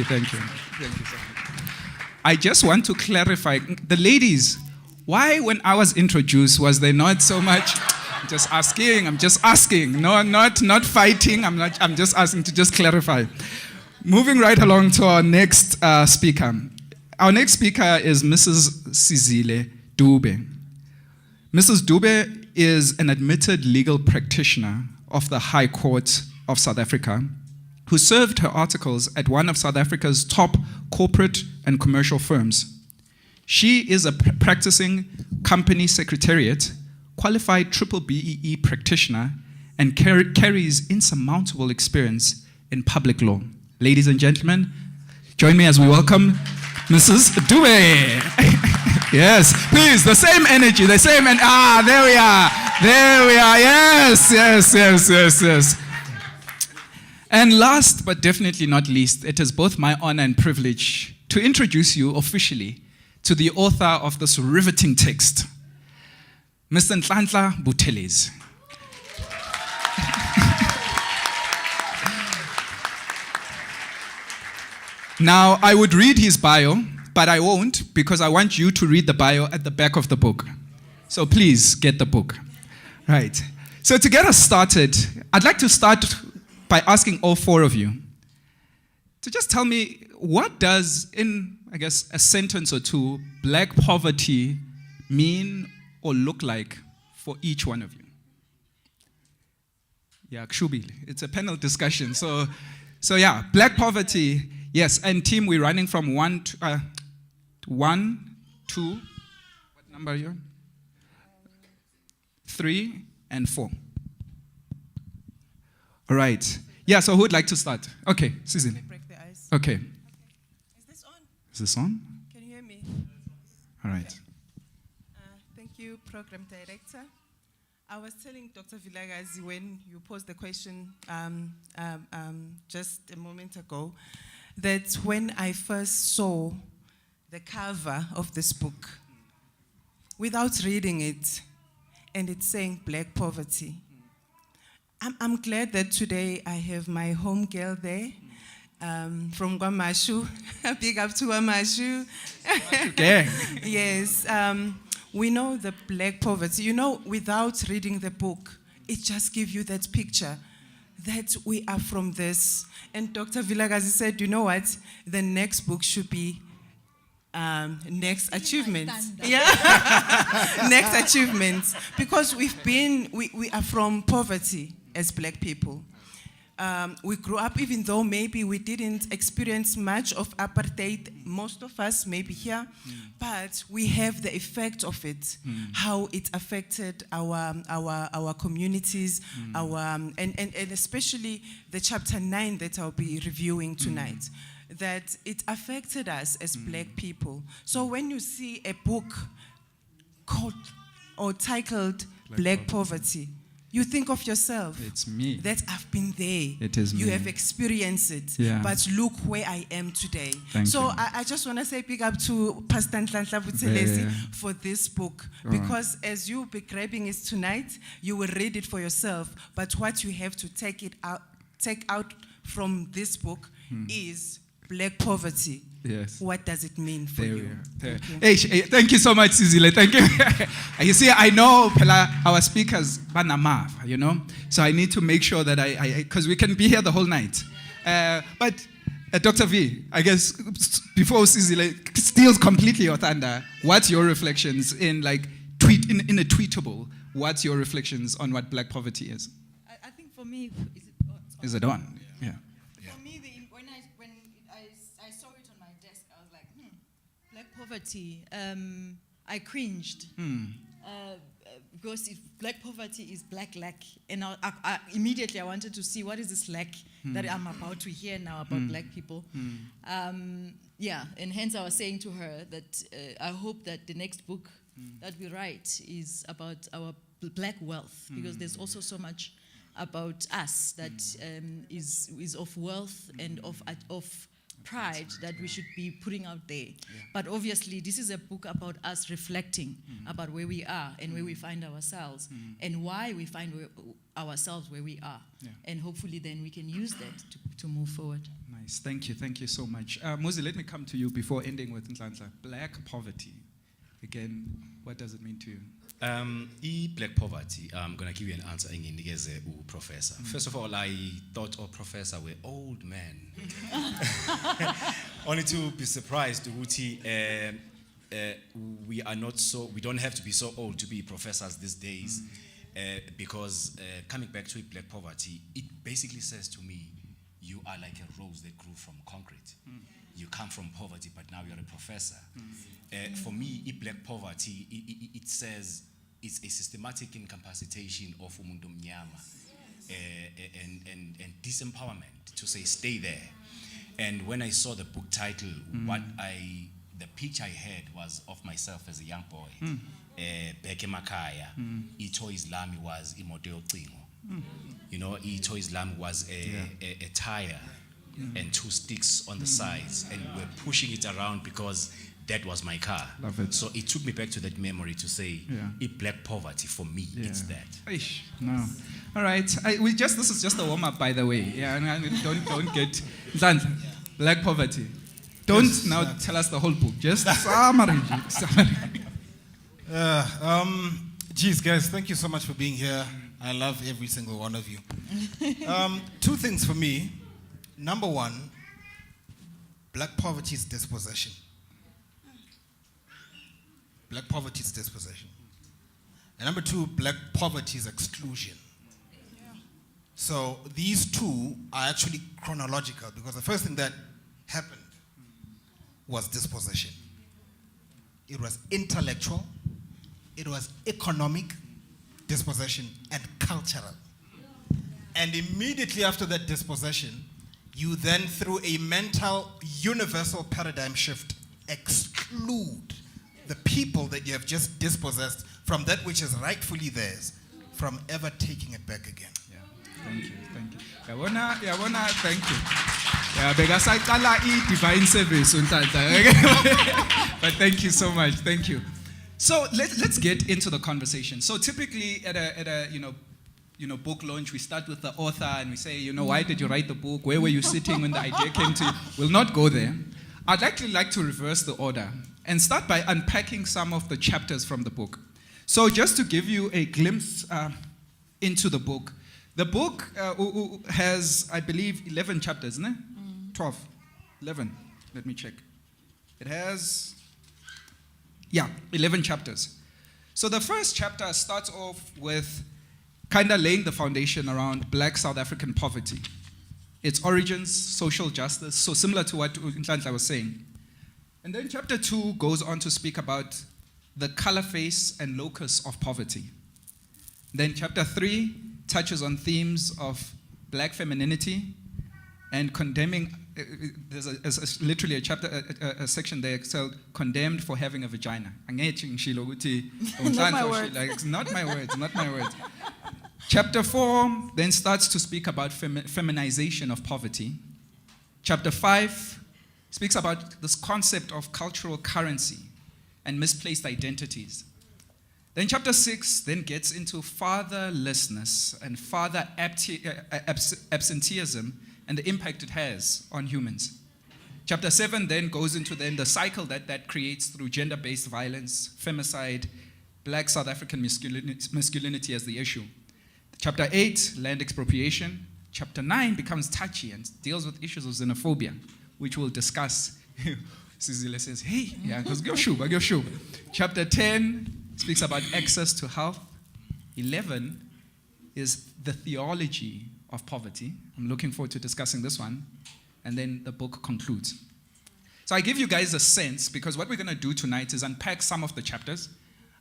Thank you. I just want to clarify, the ladies, why when I was introduced was there not so much? I'm just asking. No, not fighting. I'm just asking to just clarify. Moving right along to our next speaker. Our next speaker is Mrs. Sisile Dube. Mrs. Dube is an admitted legal practitioner of the High Court of South Africa, who served her articles at one of South Africa's top corporate and commercial firms. She is a practicing company secretariat, qualified triple BEE practitioner, and carries insurmountable experience in public law. Ladies and gentlemen, join me as we welcome Mrs. Dube. Yes, please, the same energy, there we are. Yes. And last but definitely not least, it is both my honor and privilege to introduce you officially to the author of this riveting text, Mr. Nhlanhla Buthelezi. Now, I would read his bio, but I won't because I want you to read the bio at the back of the book. So please get the book. Right. So to get us started, I'd like to start by asking all 4 of you to just tell me, what does, in, I guess, a sentence or 2, black poverty mean or look like for each one of you? Yeah, Kshubile. It's a panel discussion. So yeah, black poverty. Yes, and team, we're running from 1 to 1, 2, what number are you on? 3 and 4. All right. Yeah, so who would like to start? Okay, Sisile. Break the ice. Okay. Is this on? Is this on? Can you hear me? All right. Thank you, Program Director. I was telling Dr. Vilakazi when you posed the question just a moment ago that when I first saw the cover of this book, without reading it, and it's saying black poverty, I'm glad that today I have my home girl there from Kwamashu. Big up to Kwamashu. Okay. Yes. we know the black poverty. You know, without reading the book, it just gives you that picture that we are from this. And Dr. Vilakazi said, you know what? The next book should be next achievements. Yeah, next achievements. Because we are from poverty as black people. We grew up, even though maybe we didn't experience much of apartheid, most of us maybe here, but we have the effect of it, how it affected our communities, and especially the chapter 9 that I'll be reviewing tonight, that it affected us as black people. So when you see a book called or titled Black Poverty, you think of yourself. It's me. That I've been there. It is you me. have experienced it. Yeah. But look where I am today. Thank so you. I just want to say big up to Pastor Nhlanhla Buthelezi Yeah. for this book. All right. Because as you'll be grabbing it tonight, you will read it for yourself. But what you have to take out from this book is black poverty. Yes. What does it mean for There you? we are. There. Thank you. Hey, thank you so much, Sisile. Thank you. You see, I know our speakers, banamav, you know, so I need to make sure that because we can be here the whole night. But Dr. V, I guess before Sisile steals completely your thunder, what's your reflections in in a tweetable? What's your reflections on what black poverty is? I think for me, Is it on? Yeah. For me, when I saw it on my desk, I was like, black poverty. I cringed because if black poverty is black lack, and I immediately I wanted to see what is this lack that I'm about to hear now about black people. And hence I was saying to her that I hope that the next book that we write is about our black wealth, because there's also so much about us that is of wealth and of pride that we should be putting out there. But obviously this is a book about us reflecting about where we are and where we find ourselves and why we find ourselves where we are. And hopefully then we can use that to move forward. Nice. Thank you so much. Musi, let me come to you before ending with Nhlanhla. Black poverty. Again, what does it mean to you? Black poverty, I'm going to give you an answer as a professor. First of all, I thought all professors were old men. Only to be surprised, we don't have to be so old to be professors these days, because coming back to black poverty, it basically says to me, you are like a rose that grew from concrete. You come from poverty, but now you're a professor. For me, black poverty, it says it's a systematic incapacitation of umuntu mnyama and disempowerment to say stay there. And when I saw the book title, the picture I had was of myself as a young boy. Beke Makaya, Ito Islami was imoto yocingo. You know, Ito Islam was a tire and 2 sticks on the sides, and we're pushing it around because that was my car. Love it. So it took me back to that memory to say, black poverty for me, it's that. Eish, no. All right. This is just a warm up, by the way. Yeah, don't get Nhlanhla. Black poverty. Don't tell us the whole book. Just summary. Geez, guys, thank you so much for being here. I love every single one of you. 2 things for me. Number 1, black poverty is dispossession. Black poverty is dispossession. And number 2, black poverty is exclusion. So these 2 are actually chronological, because the first thing that happened was dispossession. It was intellectual, it was economic dispossession, and cultural. And immediately after that dispossession, you then, through a mental universal paradigm shift, exclude the people that you have just dispossessed from that which is rightfully theirs, from ever taking it back again. Yeah, thank you. Yabona, thank you. Yeah, because I call divine service, but thank you so much. Thank you. So let's get into the conversation. So typically at a book launch, we start with the author and we say, why did you write the book? Where were you sitting when the idea came to you? We'll not go there. I'd actually like to reverse the order and start by unpacking some of the chapters from the book. So just to give you a glimpse into the book has, I believe, 11 chapters, isn't it? 12, 11, let me check. It has, 11 chapters. So the first chapter starts off with kind of laying the foundation around Black South African poverty, its origins, social justice, so similar to what Nhlanhla was saying. And then chapter 2 goes on to speak about the color face and locus of poverty. Then chapter 3 touches on themes of Black femininity and condemning, there's literally a chapter, a section there called Condemned for Having a Vagina. Not my words. Not my words, not my words. Chapter 4 then starts to speak about feminization of poverty. Chapter 5 speaks about this concept of cultural currency and misplaced identities. Then chapter 6 then gets into fatherlessness and father absenteeism and the impact it has on humans. Chapter 7 then goes into the cycle that creates through gender-based violence, femicide, Black South African masculinity as the issue. Chapter 8, land expropriation. Chapter 9 becomes touchy and deals with issues of xenophobia, which we'll discuss. Sisile says, hey, yeah, because go shoe. Chapter 10 speaks about access to health. 11 is the theology of poverty. I'm looking forward to discussing this one. And then the book concludes. So I give you guys a sense, because what we're going to do tonight is unpack some of the chapters,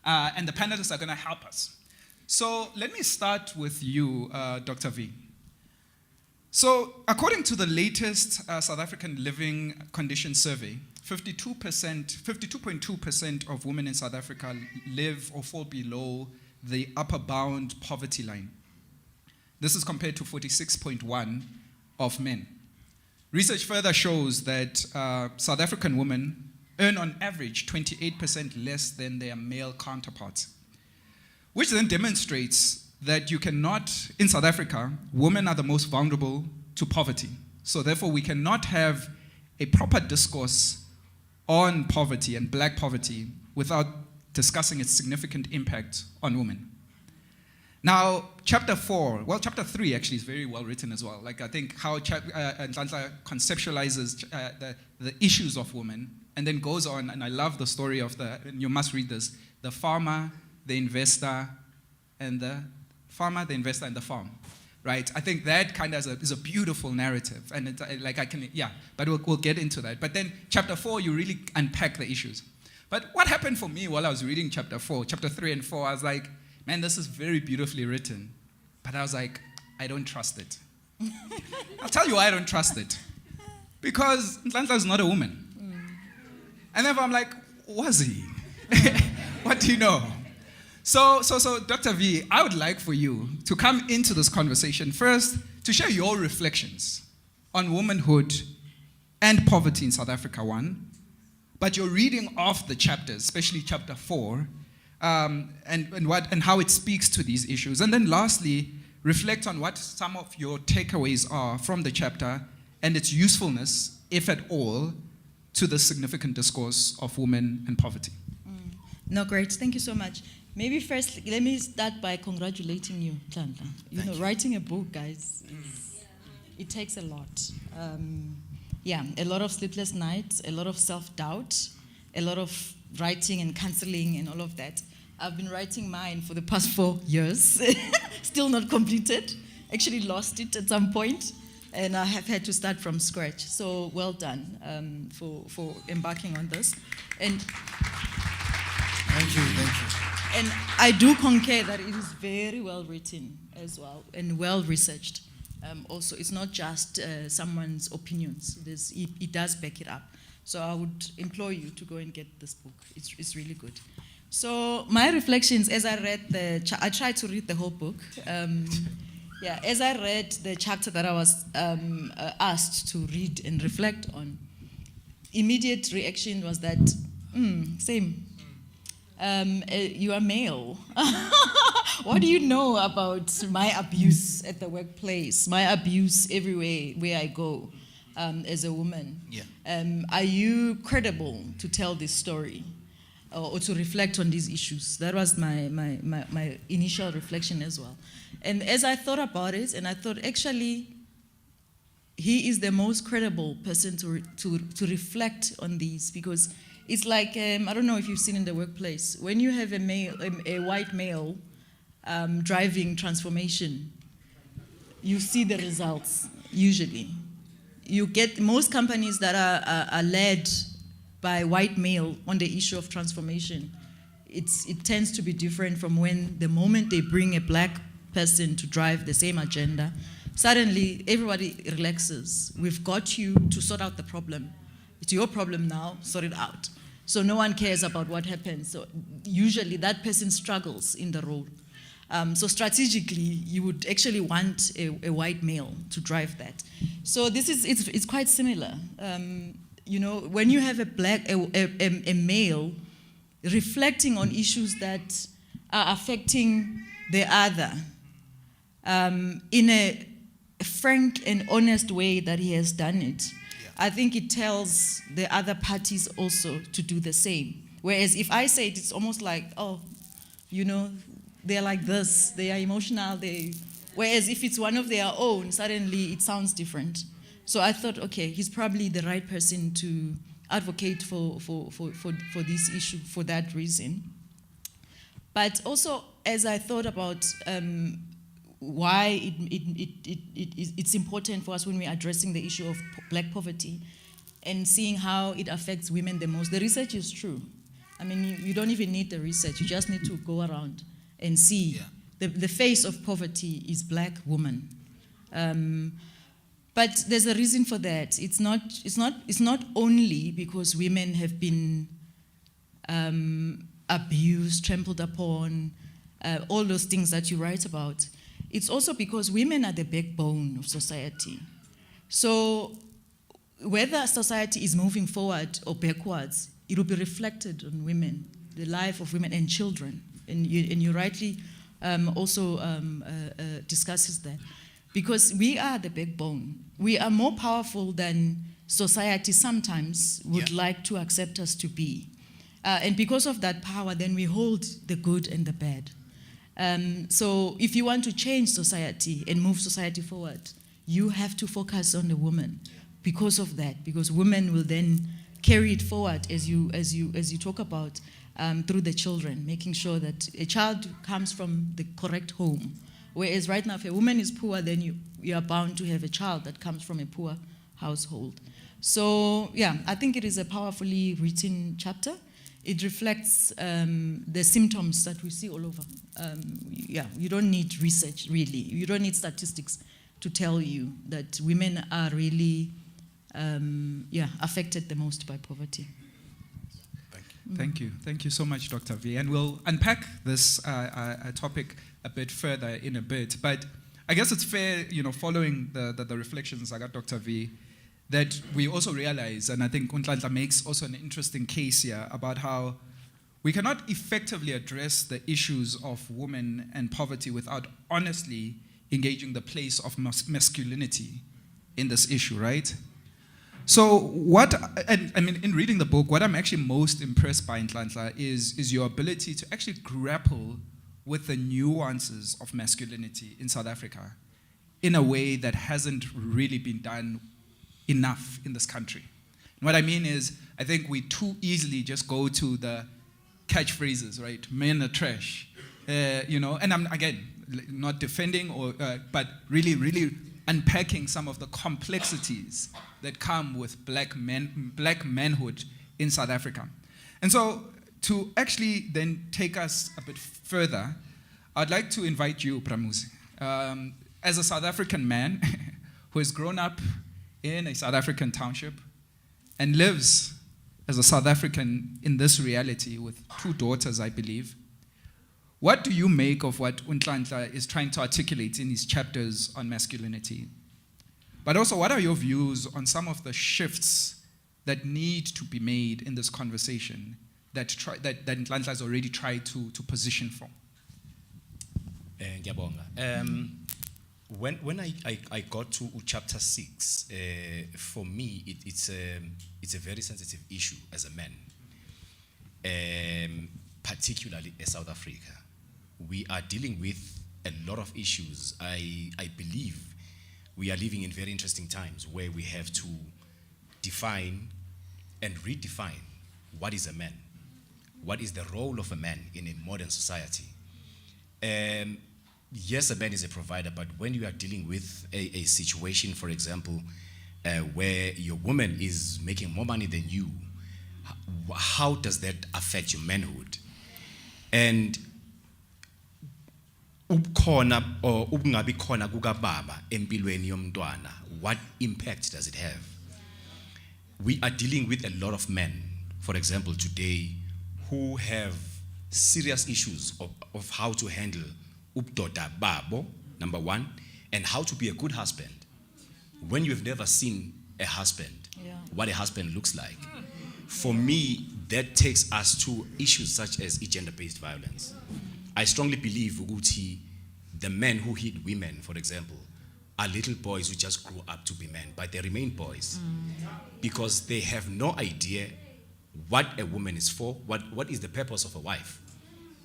and the panelists are going to help us. So let me start with you, Dr. V. So according to the latest South African Living Conditions Survey, 52.2% of women in South Africa live or fall below the upper bound poverty line. This is compared to 46.1% of men. Research further shows that South African women earn on average 28% less than their male counterparts, which then demonstrates that you cannot, in South Africa, women are the most vulnerable to poverty. So therefore, we cannot have a proper discourse on poverty and Black poverty without discussing its significant impact on women. Now, chapter 3 actually is very well written as well. Like, I think how Nhlanhla conceptualizes the issues of women and then goes on, and I love the story of and you must read this, the farmer, the investor, and the farm, right? I think that kind of is a beautiful narrative, and but we'll get into that. But then chapter 4, you really unpack the issues. But what happened for me while I was reading chapter 3 and 4, I was like, man, this is very beautifully written. But I was like, I don't trust it. I'll tell you why I don't trust it. Because Nhlanhla is not a woman. And then I'm like, was he? What do you know? So, Dr. V, I would like for you to come into this conversation first to share your reflections on womanhood and poverty in South Africa, one, but your reading of the chapters, especially chapter 4, and how it speaks to these issues. And then lastly, reflect on what some of your takeaways are from the chapter and its usefulness, if at all, to the significant discourse of women and poverty. No, great. Thank you so much. Maybe first, let me start by congratulating you, Nhlanhla. You know, writing a book, guys, it takes a lot. A lot of sleepless nights, a lot of self-doubt, a lot of writing and counseling and all of that. I've been writing mine for the past 4 years, still not completed. Actually lost it at some point, and I have had to start from scratch. So well done for embarking on this. And Thank you. And I do concur that it is very well written as well and well researched. Also, it's not just someone's opinions. It does back it up. So I would implore you to go and get this book. It's really good. So my reflections as I read I tried to read the whole book. As I read the chapter that I was asked to read and reflect on, immediate reaction was that, same. You are male. What do you know about my abuse at the workplace, my abuse everywhere where I go? as a woman. Yeah. Are you credible to tell this story or to reflect on these issues? That was my initial reflection as well. And as I thought about it, and I thought, actually, he is the most credible person to reflect on these, because it's like, I don't know if you've seen in the workplace, when you have a white male driving transformation, you see the results, usually. You get most companies that are led by white male on the issue of transformation. It tends to be different from when the moment they bring a black person to drive the same agenda, suddenly everybody relaxes. We've got you to sort out the problem. It's your problem now, sort it out. So no one cares about what happens. So usually that person struggles in the role. So strategically, you would actually want a white male to drive that. So it's quite similar. When you have a male reflecting on issues that are affecting the other in a frank and honest way that he has done it, I think it tells the other parties also to do the same. Whereas if I say it, it's almost like, they're like this, they are emotional, whereas if it's one of their own, suddenly it sounds different. So I thought, okay, he's probably the right person to advocate for this issue for that reason. But also, as I thought about why it's important for us when we're addressing the issue of black poverty and seeing how it affects women the most, the research is true. I mean, you don't even need the research, you just need to go around and see. The face of poverty is black woman. But there's a reason for that. It's not only because women have been abused, trampled upon, all those things that you write about. It's also because women are the backbone of society. So whether society is moving forward or backwards, it will be reflected on women, the life of women and children. And you rightly also discusses that. Because we are the backbone. We are more powerful than society sometimes would like to accept us to be. And because of that power, then we hold the good and the bad. So if you want to change society and move society forward, you have to focus on the woman because of that, because women will then carry it forward as you talk about through the children, making sure that a child comes from the correct home. Whereas right now, if a woman is poor, then you are bound to have a child that comes from a poor household. So yeah, I think it is a powerfully written chapter. It reflects the symptoms that we see all over. You don't need research, really. You don't need statistics to tell you that women are really affected the most by poverty. Thank you. Thank you so much, Dr. V. And we'll unpack this topic a bit further in a bit. But I guess it's fair, following the reflections I got, Dr. V, that we also realize, and I think Nhlanhla makes also an interesting case here about how we cannot effectively address the issues of women and poverty without honestly engaging the place of masculinity in this issue, right? So in reading the book, what I'm actually most impressed by, Nhlanhla, is your ability to actually grapple with the nuances of masculinity in South Africa in a way that hasn't really been done enough in this country. And what I mean is, I think we too easily just go to the catchphrases, right? Men are trash, and I'm, again, not defending, but really unpacking some of the complexities that come with black manhood in South Africa. And so to actually then take us a bit further, I'd like to invite you, Musi, as a South African man who has grown up in a South African township and lives as a South African in this reality with 2 daughters, I believe. What do you make of what Nhlanhla is trying to articulate in his chapters on masculinity? But also, what are your views on some of the shifts that need to be made in this conversation that Nhlanhla has already tried to position for? When I got to chapter 6, for me, it's a very sensitive issue as a man, particularly in South Africa. We are dealing with a lot of issues. I believe we are living in very interesting times where we have to define and redefine what is a man, what is the role of a man in a modern society. Yes, a man is a provider, but when you are dealing with a situation, for example, where your woman is making more money than you, how does that affect your manhood? And ukukhona or ukungabi khona kukababa empilweni yomntwana, what impact does it have? We are dealing with a lot of men, for example, today, who have serious issues of how to handle ubdoda babo, number one, and how to be a good husband. When you've never seen a husband, what a husband looks like. For me, that takes us to issues such as gender-based violence. I strongly believe ukuthi the men who hit women, for example, are little boys who just grew up to be men, but they remain boys because they have no idea what a woman is for, what is the purpose of a wife,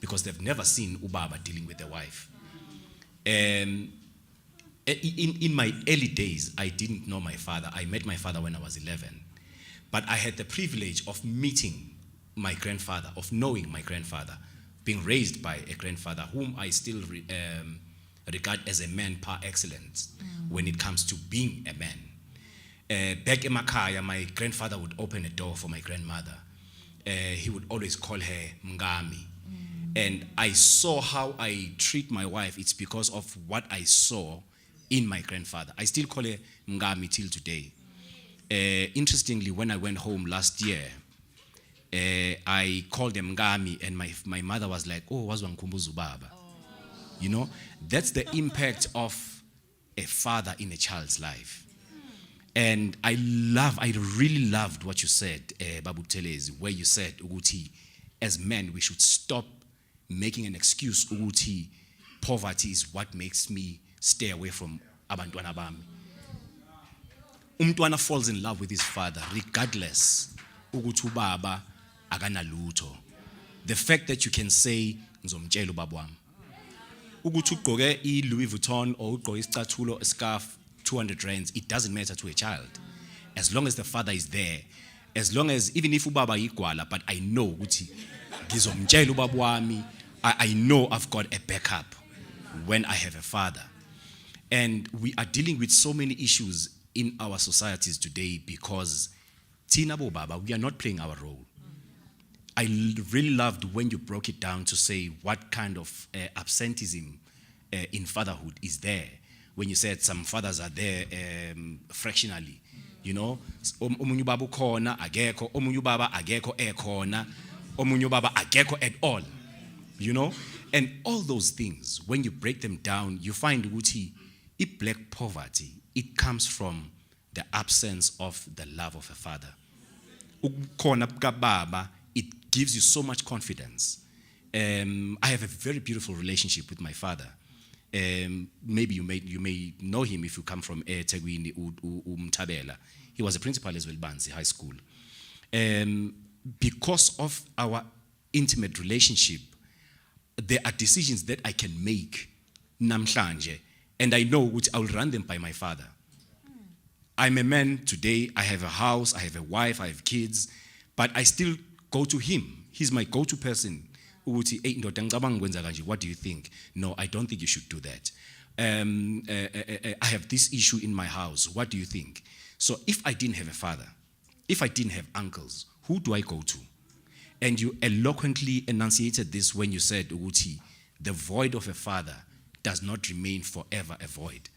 because they've never seen ubaba dealing with a wife. In my early days, I didn't know my father. I met my father when I was 11, but I had the privilege of meeting my grandfather, of knowing my grandfather, being raised by a grandfather whom I still regard as a man par excellence when it comes to being a man. Back in Makaya, my grandfather would open a door for my grandmother. He would always call her Mngami. And I saw how I treat my wife. It's because of what I saw in my grandfather. I still call her Mngami till today. Interestingly, when I went home last year, I called them Mngami, and my mother was like, "Oh, wazwankumbuza baba." You know, that's the impact of a father in a child's life. And I really loved what you said, Buthelezi, where you said, Uguti, as men, we should stop making an excuse, Uguti, poverty is what makes me stay away from abantwana bami. Umntwana falls in love with his father, regardless, Uguti ubaba akanalutho. The fact that you can say, ngizomtshela ubaba wami. Uguti ugqoke i-Louis Vuitton or ugqoke isicathulo, a scarf, 200 rands, it doesn't matter to a child. As long as the father is there, as long as, even if ubaba igwala, but I know, ngizomtshela ubaba wami, I know I've got a backup when I have a father. And we are dealing with so many issues in our societies today because Tina bo baba, we are not playing our role. I really loved when you broke it down to say what kind of absenteeism in fatherhood is there. When you said some fathers are there fractionally, you know, omunye ubaba ukhona akekho, omunye ubaba akekho ekhona, omunye ubaba akekho at all, you know, and all those things, when you break them down, you find ukuthi black poverty, it comes from the absence of the love of a father. Ukukhona kababa, it gives you so much confidence. I have a very beautiful relationship with my father. Maybe you may know him if you come from eThekwini, Tabela. He was a principal as well, Banzi High School. Because of our intimate relationship, there are decisions that I can make namhlanje, and I know which I will run them by my father. I'm a man today, I have a house, I have a wife, I have kids, but I still go to him. He's my go-to person. What do you think? No, I don't think you should do that. I have this issue in my house. What do you think? So if I didn't have a father, if I didn't have uncles, who do I go to? And you eloquently enunciated this when you said, Uguti, the void of a father does not remain forever a void.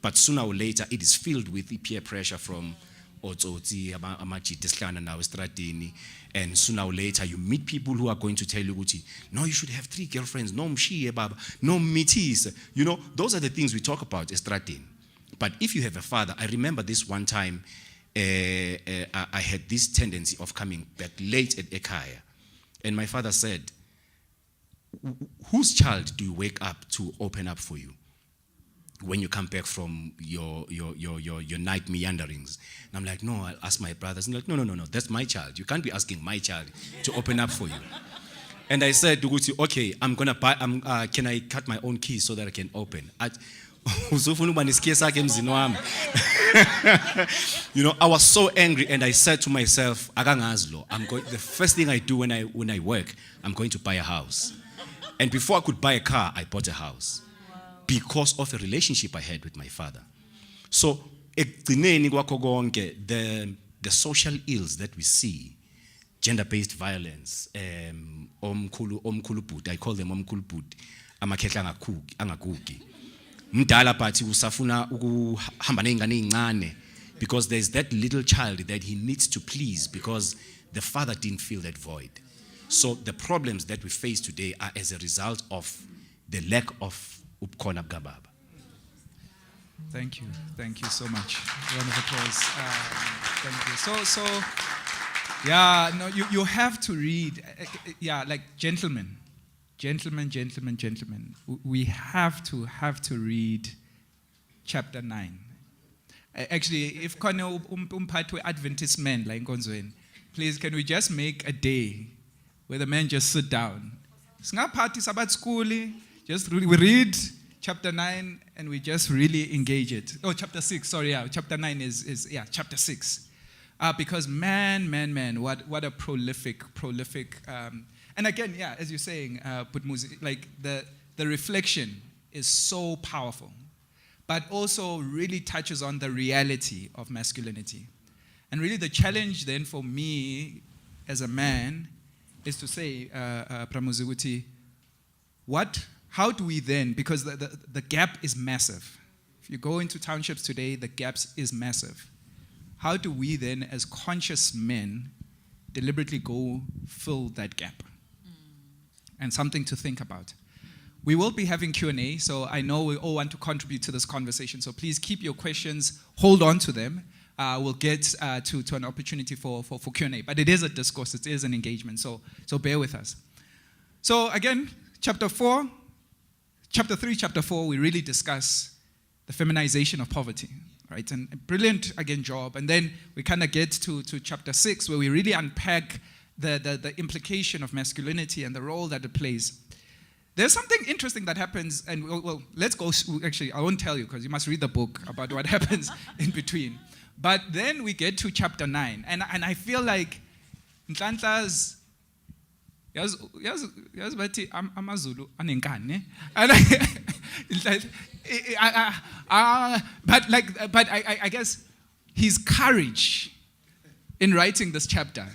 But sooner or later, it is filled with peer pressure from Otsoti, Amajitislana, now Stratini, and sooner or later you meet people who are going to tell you, no, you should have 3 girlfriends, no mshiye baba, no mitis. You know, those are the things we talk about, Estratini. But if you have a father, I remember this one time, I had this tendency of coming back late at Ekaya, and my father said, whose child do you wake up to open up for you? when you come back from your night meanderings. And I'm like, no, I'll ask my brothers. And they're like, no, that's my child. You can't be asking my child to open up for you. And I said, okay, I'm gonna buy. Can I cut my own keys so that I can open? You know, I was so angry, and I said to myself, the first thing I do when I work, I'm going to buy a house. And before I could buy a car, I bought a house. Because of a relationship I had with my father. So, the social ills that we see, gender-based violence, I call them omkuluput, amakhetla angagugi. Mdala pati usafuna ukuhamba nengane ezincane, because there's that little child that he needs to please because the father didn't fill that void. So the problems that we face today are as a result of the lack of Upkona Gababa. Thank you so much. Round of applause. Thank you. So, yeah, no, you have to read. Yeah, like gentlemen. We have to read chapter 9. Actually, if kono umphathi Adventist men la enkonzweni, please can we just make a day where the men just sit down. Singaphathi sabat school. Just we read chapter 9 and we just really engage it. Oh, chapter 6, sorry, yeah. Chapter 9 is chapter 6. Because man, what a prolific, and again, yeah, as you're saying, Musi, like the reflection is so powerful, but also really touches on the reality of masculinity. And really the challenge then for me as a man is to say, Pramuzi, how do we then, because the gap is massive. If you go into townships today, the gap is massive. How do we then, as conscious men, deliberately go fill that gap? And something to think about. We will be having Q&A, so I know we all want to contribute to this conversation, so please keep your questions, hold on to them. We'll get to an opportunity for Q&A. But it is a discourse, it is an engagement, so bear with us. So again, chapter 3, chapter 4, we really discuss the feminization of poverty, right? And a brilliant, again, job. And then we kind of get to chapter 6, where we really unpack the implication of masculinity and the role that it plays. There's something interesting that happens, and well, let's go, actually, I won't tell you, because you must read the book about what happens in between. But then we get to chapter 9, and I feel like Nhlanhla's bathi amaZulu anenkani, but I guess his courage in writing this chapter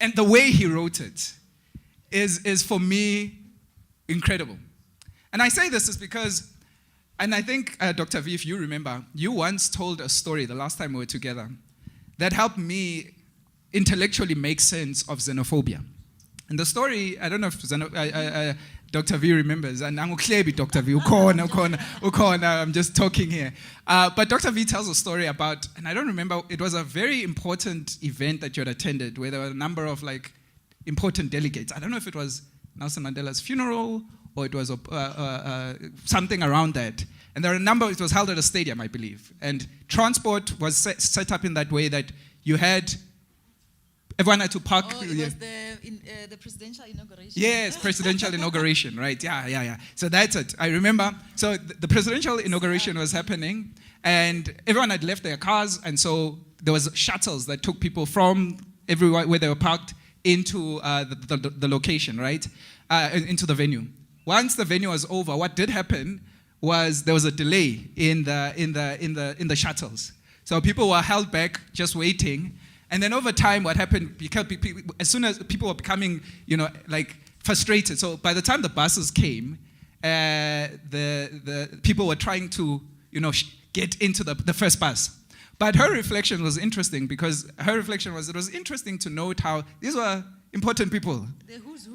and the way he wrote it is for me incredible. And I say this is because, and I think Dr. V, if you remember, you once told a story the last time we were together that helped me intellectually make sense of xenophobia. And the story, I don't know if Dr. V remembers, and I'm Dr. V, I'm just talking here. But Dr. V tells a story about, and I don't remember, it was a very important event that you had attended where there were a number of like important delegates. I don't know if it was Nelson Mandela's funeral or it was something around that. And there were a number, it was held at a stadium, I believe. And transport was set up in that way that you had, everyone had to park. Oh, it was the presidential inauguration. Yes, presidential inauguration, right? Yeah. So that's it. I remember. So the presidential inauguration was happening, and everyone had left their cars, and so there was shuttles that took people from everywhere where they were parked into the location, right? Into the venue. Once the venue was over, what did happen was there was a delay in the shuttles. So people were held back, just waiting. And then over time, what happened, because as soon as people were becoming, like frustrated. So by the time the buses came, the people were trying to, get into the first bus. But her reflection was interesting because her reflection was, it was interesting to note how these were important people.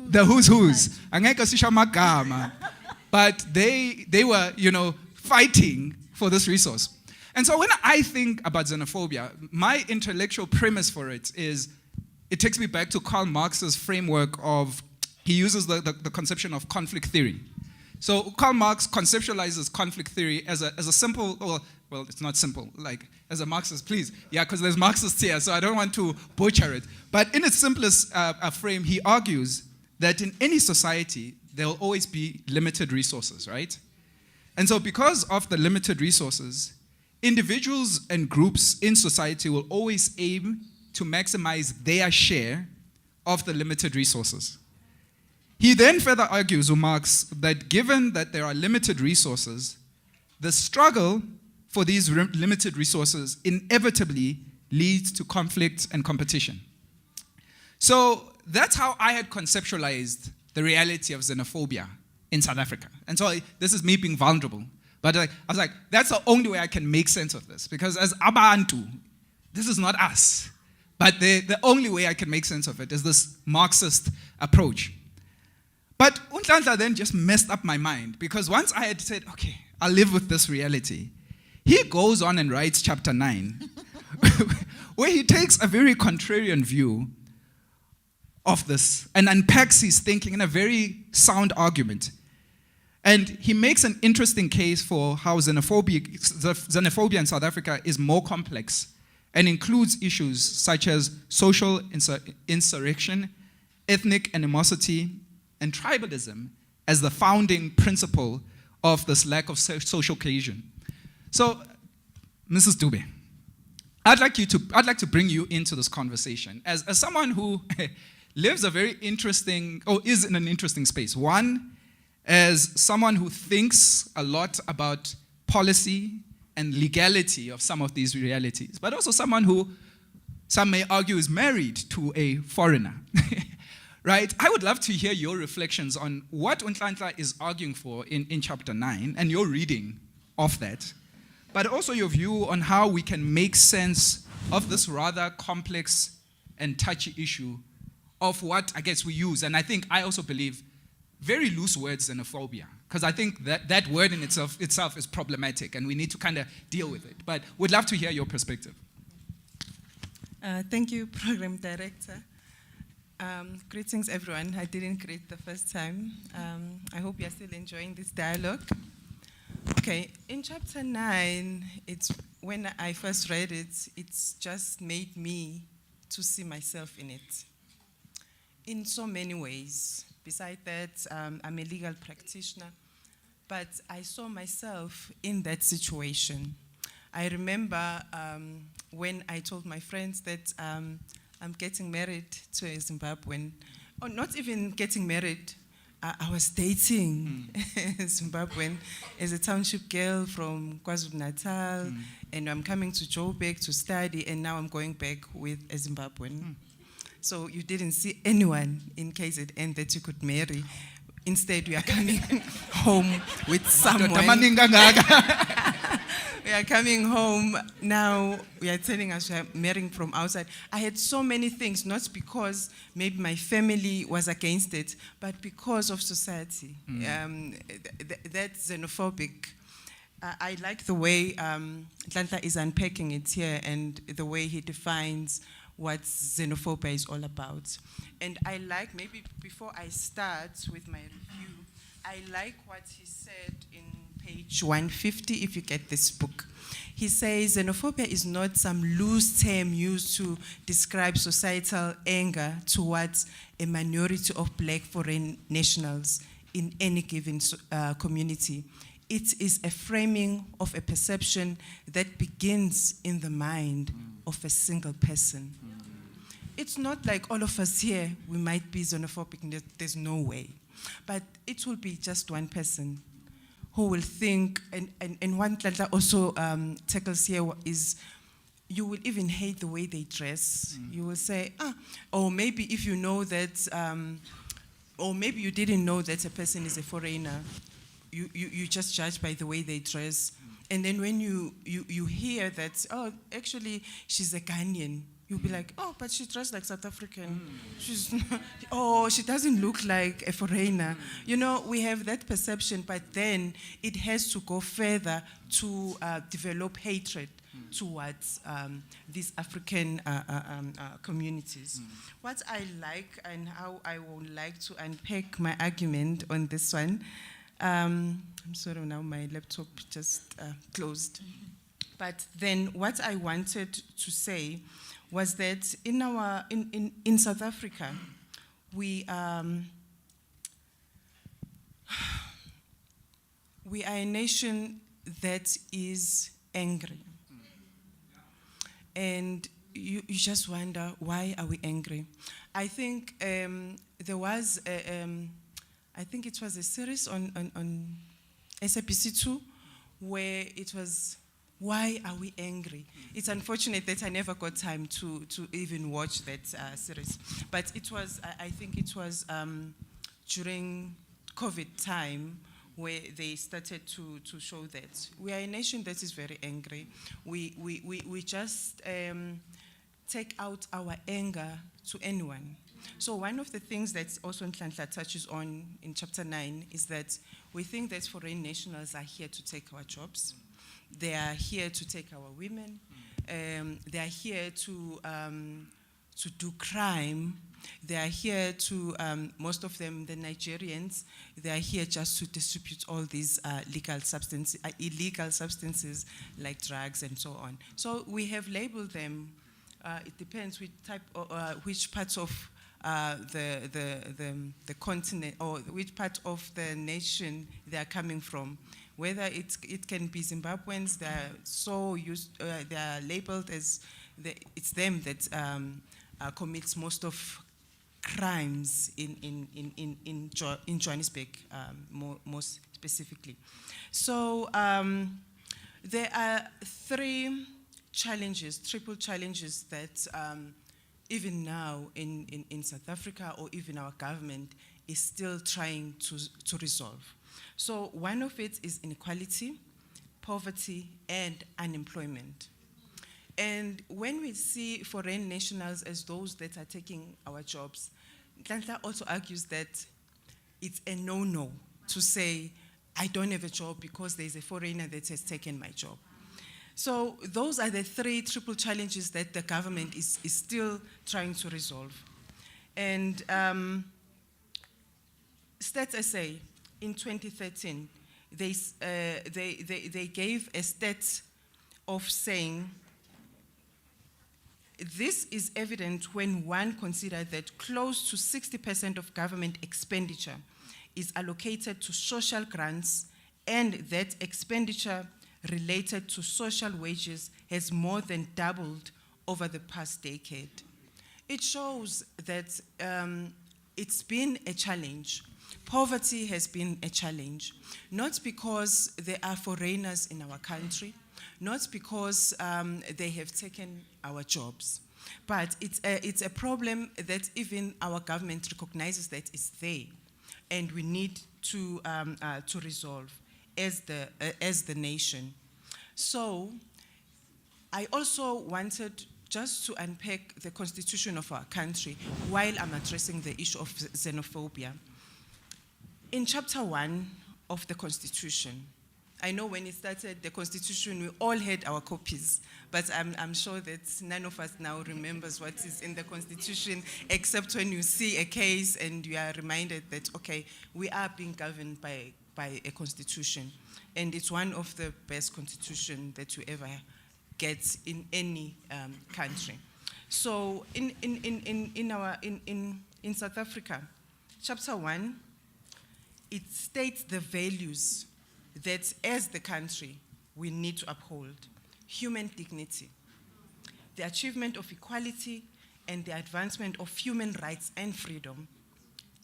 The who's who's. Angeke sisho amagama. But they were, fighting for this resource. And so when I think about xenophobia, my intellectual premise for it is, it takes me back to Karl Marx's framework of, he uses the conception of conflict theory So Karl Marx conceptualizes conflict theory as a simple, well, it's not simple, like as a Marxist, please. Yeah, because there's Marxists here, so I don't want to butcher it. But in its simplest frame, he argues that in any society, there will always be limited resources, right? And so because of the limited resources, individuals and groups in society will always aim to maximize their share of the limited resources. He then further argues, Marx, that given that there are limited resources, the struggle for these limited resources inevitably leads to conflict and competition. So that's how I had conceptualized the reality of xenophobia in South Africa. And so this is me being vulnerable. But I was like, that's the only way I can make sense of this. Because as Abantu, this is not us. But the only way I can make sense of it is this Marxist approach. But Nhlanhla then just messed up my mind. Because once I had said, okay, I'll live with this reality, he goes on and writes chapter 9, where he takes a very contrarian view of this and unpacks his thinking in a very sound argument. And he makes an interesting case for how xenophobia in South Africa is more complex and includes issues such as social insurrection, ethnic animosity, and tribalism as the founding principle of this lack of social cohesion. So, Mrs. Dube, I'd like to bring you into this conversation as someone who lives a very interesting, or is in an interesting space. One, as someone who thinks a lot about policy and legality of some of these realities, but also someone who, some may argue, is married to a foreigner. Right? I would love to hear your reflections on what Nhlanhla is arguing for in chapter 9 and your reading of that, but also your view on how we can make sense of this rather complex and touchy issue of what I guess we use, and I think I also believe very loose words, xenophobia, because I think that word in itself is problematic and we need to kind of deal with it. But would love to hear your perspective. Thank you, Program Director. Greetings, everyone. I didn't greet the first time. I hope you're still enjoying this dialogue. Okay, in chapter 9, it's when I first read it, it's just made me to see myself in it in so many ways. Besides that, I'm a legal practitioner, but I saw myself in that situation. I remember when I told my friends that I'm getting married to a Zimbabwean, or not even getting married, I was dating a Zimbabwean as a township girl from KwaZulu-Natal, and I'm coming to Joburg to study, and now I'm going back with a Zimbabwean. So you didn't see anyone in KZN that you could marry. Instead, we are coming home with someone. We are coming home now. We are telling us we are marrying from outside. I had so many things, not because maybe my family was against it, but because of society. That's xenophobic. I like the way Nhlanhla is unpacking it here and the way he defines what xenophobia is all about. And I like, maybe before I start with my review, I like what he said in page 150, if you get this book. He says, xenophobia is not some loose term used to describe societal anger towards a minority of black foreign nationals in any given community. It is a framing of a perception that begins in the mind of a single person. It's not like all of us here, we might be xenophobic, there's no way. But it will be just one person who will think, and one Nhlanhla also tackles here is, you will even hate the way they dress. You will say, or maybe if you know that, or maybe you didn't know that a person is a foreigner, you just judge by the way they dress. And then when you hear that, oh, actually, she's a Ghanaian, you'll be like, oh, but she dressed like South African. She's not, oh, she doesn't look like a foreigner. You know, we have that perception, but then it has to go further to develop hatred towards these African communities. What I like and how I would like to unpack my argument on this one, I'm sorry, now my laptop just closed. But then what I wanted to say was that in South Africa, we are a nation that is angry. And you just wonder, why are we angry? I think there was, I think it was a series on SABC2 where it was, why are we angry? It's unfortunate that I never got time to even watch that series. But it was, I think it was during COVID time where they started to show that. We are a nation that is very angry. We just take out our anger to anyone. So one of the things that also Nhlanhla touches on in chapter 9 is that we think that foreign nationals are here to take our jobs. They are here to take our women. They are here to do crime. They are here to, most of them, the Nigerians, they are here just to distribute all these illegal substances like drugs and so on. So we have labeled them. It depends which parts of the continent or which part of the nation they are coming from. Whether it can be Zimbabweans, they are so used, they are labeled as it's them that commits most of crimes in Johannesburg, most specifically. So there are three challenges, triple challenges that even now in South Africa or even our government is still trying to resolve. So one of it is inequality, poverty, and unemployment. And when we see foreign nationals as those that are taking our jobs, Nhlanhla also argues that it's a no-no to say, I don't have a job because there's a foreigner that has taken my job. So those are the three triple challenges that the government is still trying to resolve. And Stats SA in 2013, they gave a stat of saying, this is evident when one considers that close to 60% of government expenditure is allocated to social grants and that expenditure related to social wages has more than doubled over the past decade. It shows that it's been a challenge. Poverty has been a challenge, not because there are foreigners in our country, not because they have taken our jobs, but it's a problem that even our government recognizes that it's there, and we need to resolve as the nation. So I also wanted just to unpack the constitution of our country while I'm addressing the issue of xenophobia. In chapter 1 of the Constitution, I know when it started, the Constitution, we all had our copies, but I'm sure that none of us now remembers what is in the Constitution, except when you see a case and you are reminded that, okay, we are being governed by a Constitution, and it's one of the best Constitutions that you ever get in any country. So in South Africa, chapter 1, it states the values that as the country we need to uphold: human dignity, the achievement of equality and the advancement of human rights and freedom,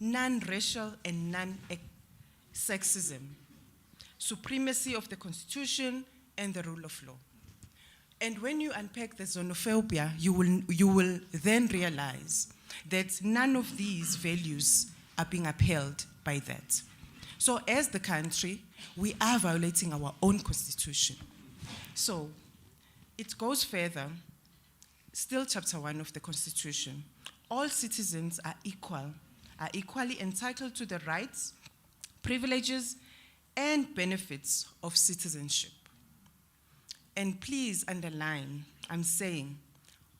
non-racial and non-sexism, supremacy of the Constitution and the rule of law. And when you unpack the xenophobia, you will then realize that none of these values are being upheld by that. So as the country, we are violating our own constitution. So it goes further, still chapter 1 of the Constitution. All citizens are equal, are equally entitled to the rights, privileges, and benefits of citizenship. And please underline, I'm saying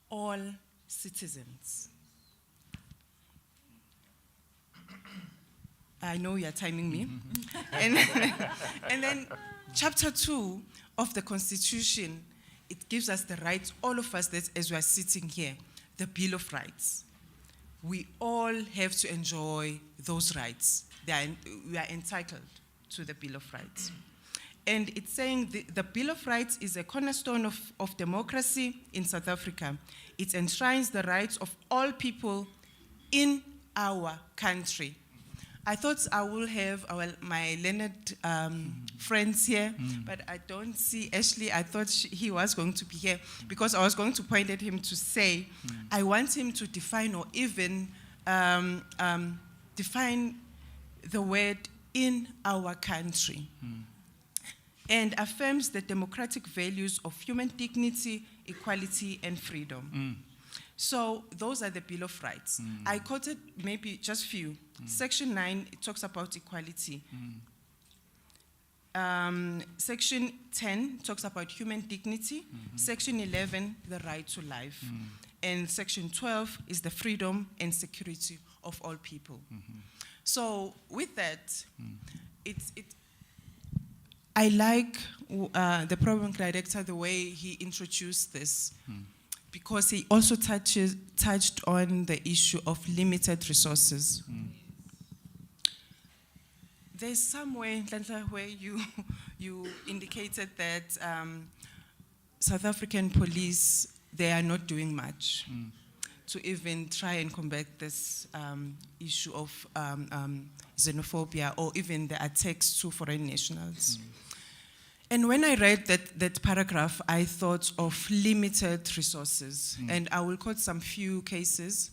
all citizens. I know you're timing me. And then chapter 2 of the Constitution, it gives us the rights, all of us that as we are sitting here, the Bill of Rights. We all have to enjoy those rights. We are entitled to the Bill of Rights. And it's saying the Bill of Rights is a cornerstone of democracy in South Africa. It enshrines the rights of all people in our country. I thought I will have my learned friends here, but I don't see Ashley. I thought he was going to be here because I was going to point at him to say, I want him to define or even define the word in our country. And affirms the democratic values of human dignity, equality, and freedom. So those are the Bill of Rights. I quoted maybe just few. Section 9, it talks about equality. Section 10 talks about human dignity. Section 11, the right to life. And Section 12 is the freedom and security of all people. So with that, I like the program director, the way he introduced this, because he also touched on the issue of limited resources. There's somewhere, Nhlanhla, where you indicated that South African police, they are not doing much to even try and combat this issue of xenophobia or even the attacks to foreign nationals. And when I read that paragraph, I thought of limited resources. And I will quote some few cases,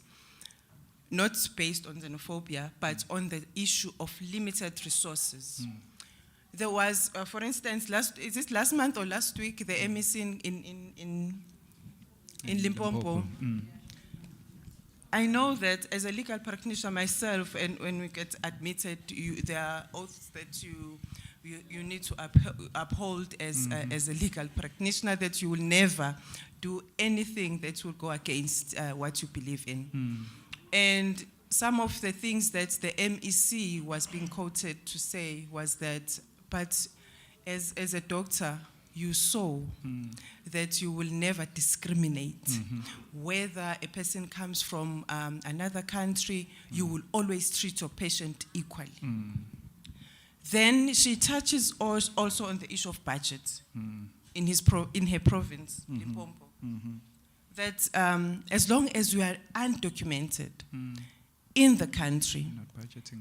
not based on xenophobia, but on the issue of limited resources. There was, for instance, last month or last week, the MEC in Limpopo. I know that as a legal practitioner myself, and when we get admitted, there are oaths that you need to uphold as a legal practitioner, that you will never do anything that will go against what you believe in. And some of the things that the MEC was being quoted to say was that, but as a doctor, you saw that you will never discriminate. Whether a person comes from another country, you will always treat your patient equally. Then she touches also on the issue of budget in her province, Limpopo. That as long as you are undocumented in the country,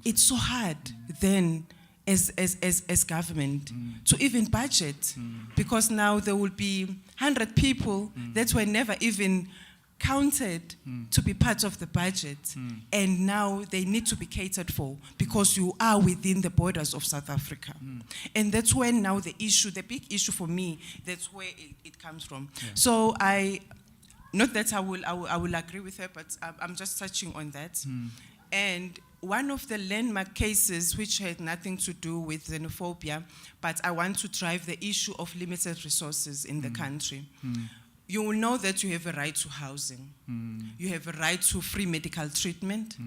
it's so hard then as government to even budget, because now there will be 100 people that were never even counted to be part of the budget, and now they need to be catered for because you are within the borders of South Africa. And that's when now the big issue for me, that's where it comes from. Yeah. So not that I will agree with her, but I'm just touching on that. And one of the landmark cases, which had nothing to do with xenophobia, but I want to drive the issue of limited resources in the country. You will know that you have a right to housing. You have a right to free medical treatment.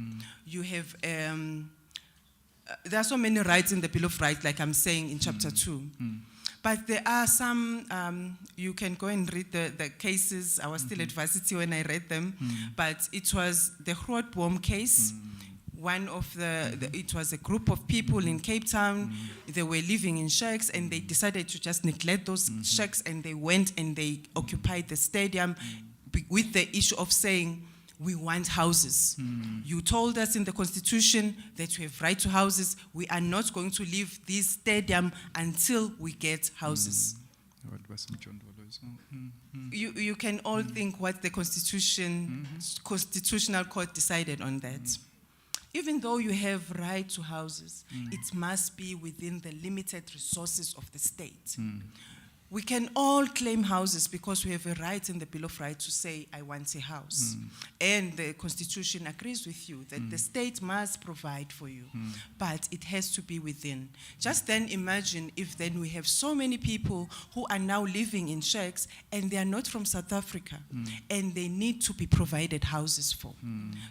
You have, there are so many rights in the Bill of Rights, like I'm saying in chapter 2. But there are some, you can go and read the cases. I was still at varsity when I read them. But it was the Grootboom case. One of it was a group of people in Cape Town. They were living in shacks, and they decided to just neglect those shacks, and they went and they occupied the stadium with the issue of saying, we want houses. You told us in the Constitution that we have right to houses. We are not going to leave this stadium until we get houses. You can all think what the Constitutional Court decided on that. Even though you have right to houses, it must be within the limited resources of the state. we can all claim houses because we have a right in the Bill of Rights to say, I want a house. And the Constitution agrees with you that the state must provide for you, but it has to be within. Just then imagine if then we have so many people who are now living in shacks and they are not from South Africa and they need to be provided houses for.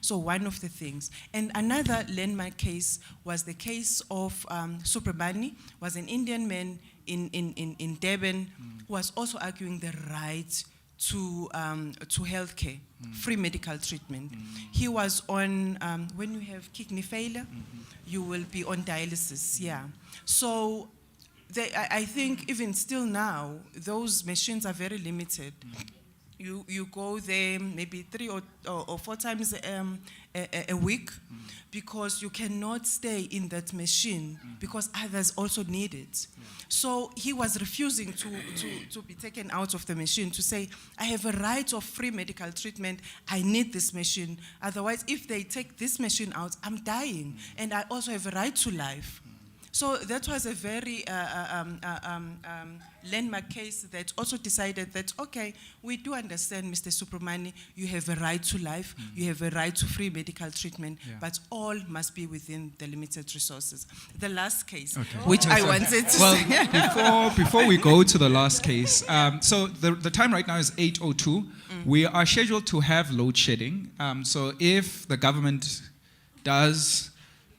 So one of the things. And another landmark case was the case of Subramani, was an Indian man in Durban, who was also arguing the right to healthcare, free medical treatment. He was on, when you have kidney failure, you will be on dialysis, yeah. So I think even still now, those machines are very limited. You go there maybe 3 or 4 times a week because you cannot stay in that machine because others also need it. So he was refusing to be taken out of the machine, to say, I have a right of free medical treatment, I need this machine. Otherwise, if they take this machine out, I'm dying. And I also have a right to life. So that was a very landmark case that also decided that, okay, we do understand, Mr. Subramani, you have a right to life, you have a right to free medical treatment, but all must be within the limited resources. The last case, which I wanted to say. Well, before we go to the last case, so the time right now is 8:02. We are scheduled to have load shedding. So if the government does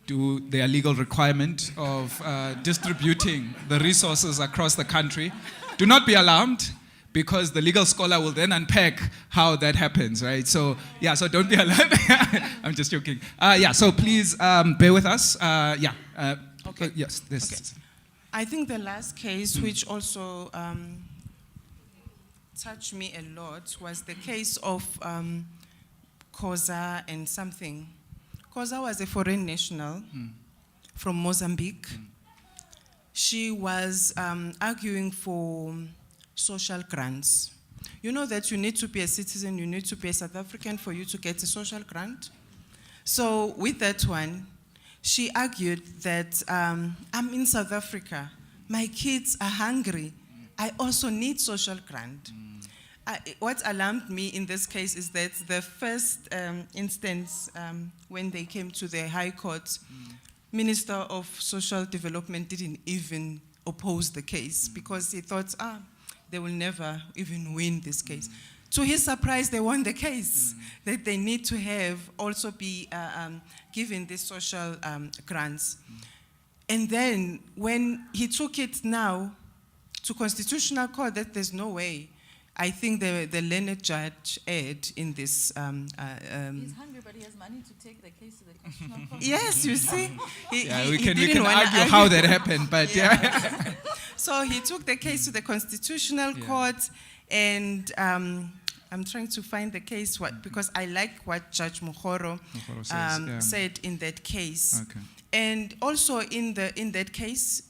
do their legal requirement of distributing the resources across the country, do not be alarmed, because the legal scholar will then unpack how that happens, right? So, yeah, so don't be alarmed. I'm just joking. Yeah, so please bear with us. Okay. Yes, this. Okay. I think the last case, which also touched me a lot, was the case of Khoza and something. Khoza was a foreign national from Mozambique. She was arguing for social grants. You know that you need to be a citizen, you need to be a South African for you to get a social grant. So with that one, she argued that I'm in South Africa, my kids are hungry, I also need social grant. What alarmed me in this case is that the first instance when they came to the High Court, Minister of Social Development didn't even oppose the case because he thought, they will never even win this case. To his surprise, they won the case, that they need to have also be given these social grants. And then when he took it now to Constitutional Court, that there's no way. I think the learned judge erred in this. He's hungry, but he has money to take the case to the Constitutional Court. Yes, you see. We can argue how that happened, but yeah. So he took the case to the Constitutional Court, and I'm trying to find the case because I like what Judge Mokgoro said in that case. Okay. And also in that case,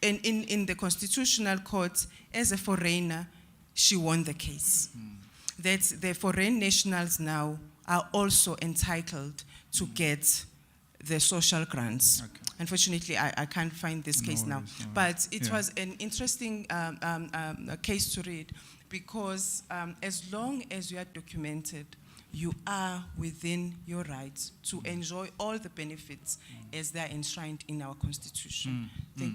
in the Constitutional Court, as a foreigner, she won the case. That the foreign nationals now are also entitled to get the social grants. Okay. Unfortunately, I can't find this case now. But it was an interesting case to read because as long as you are documented, you are within your rights to enjoy all the benefits as they are enshrined in our Constitution. Thank you.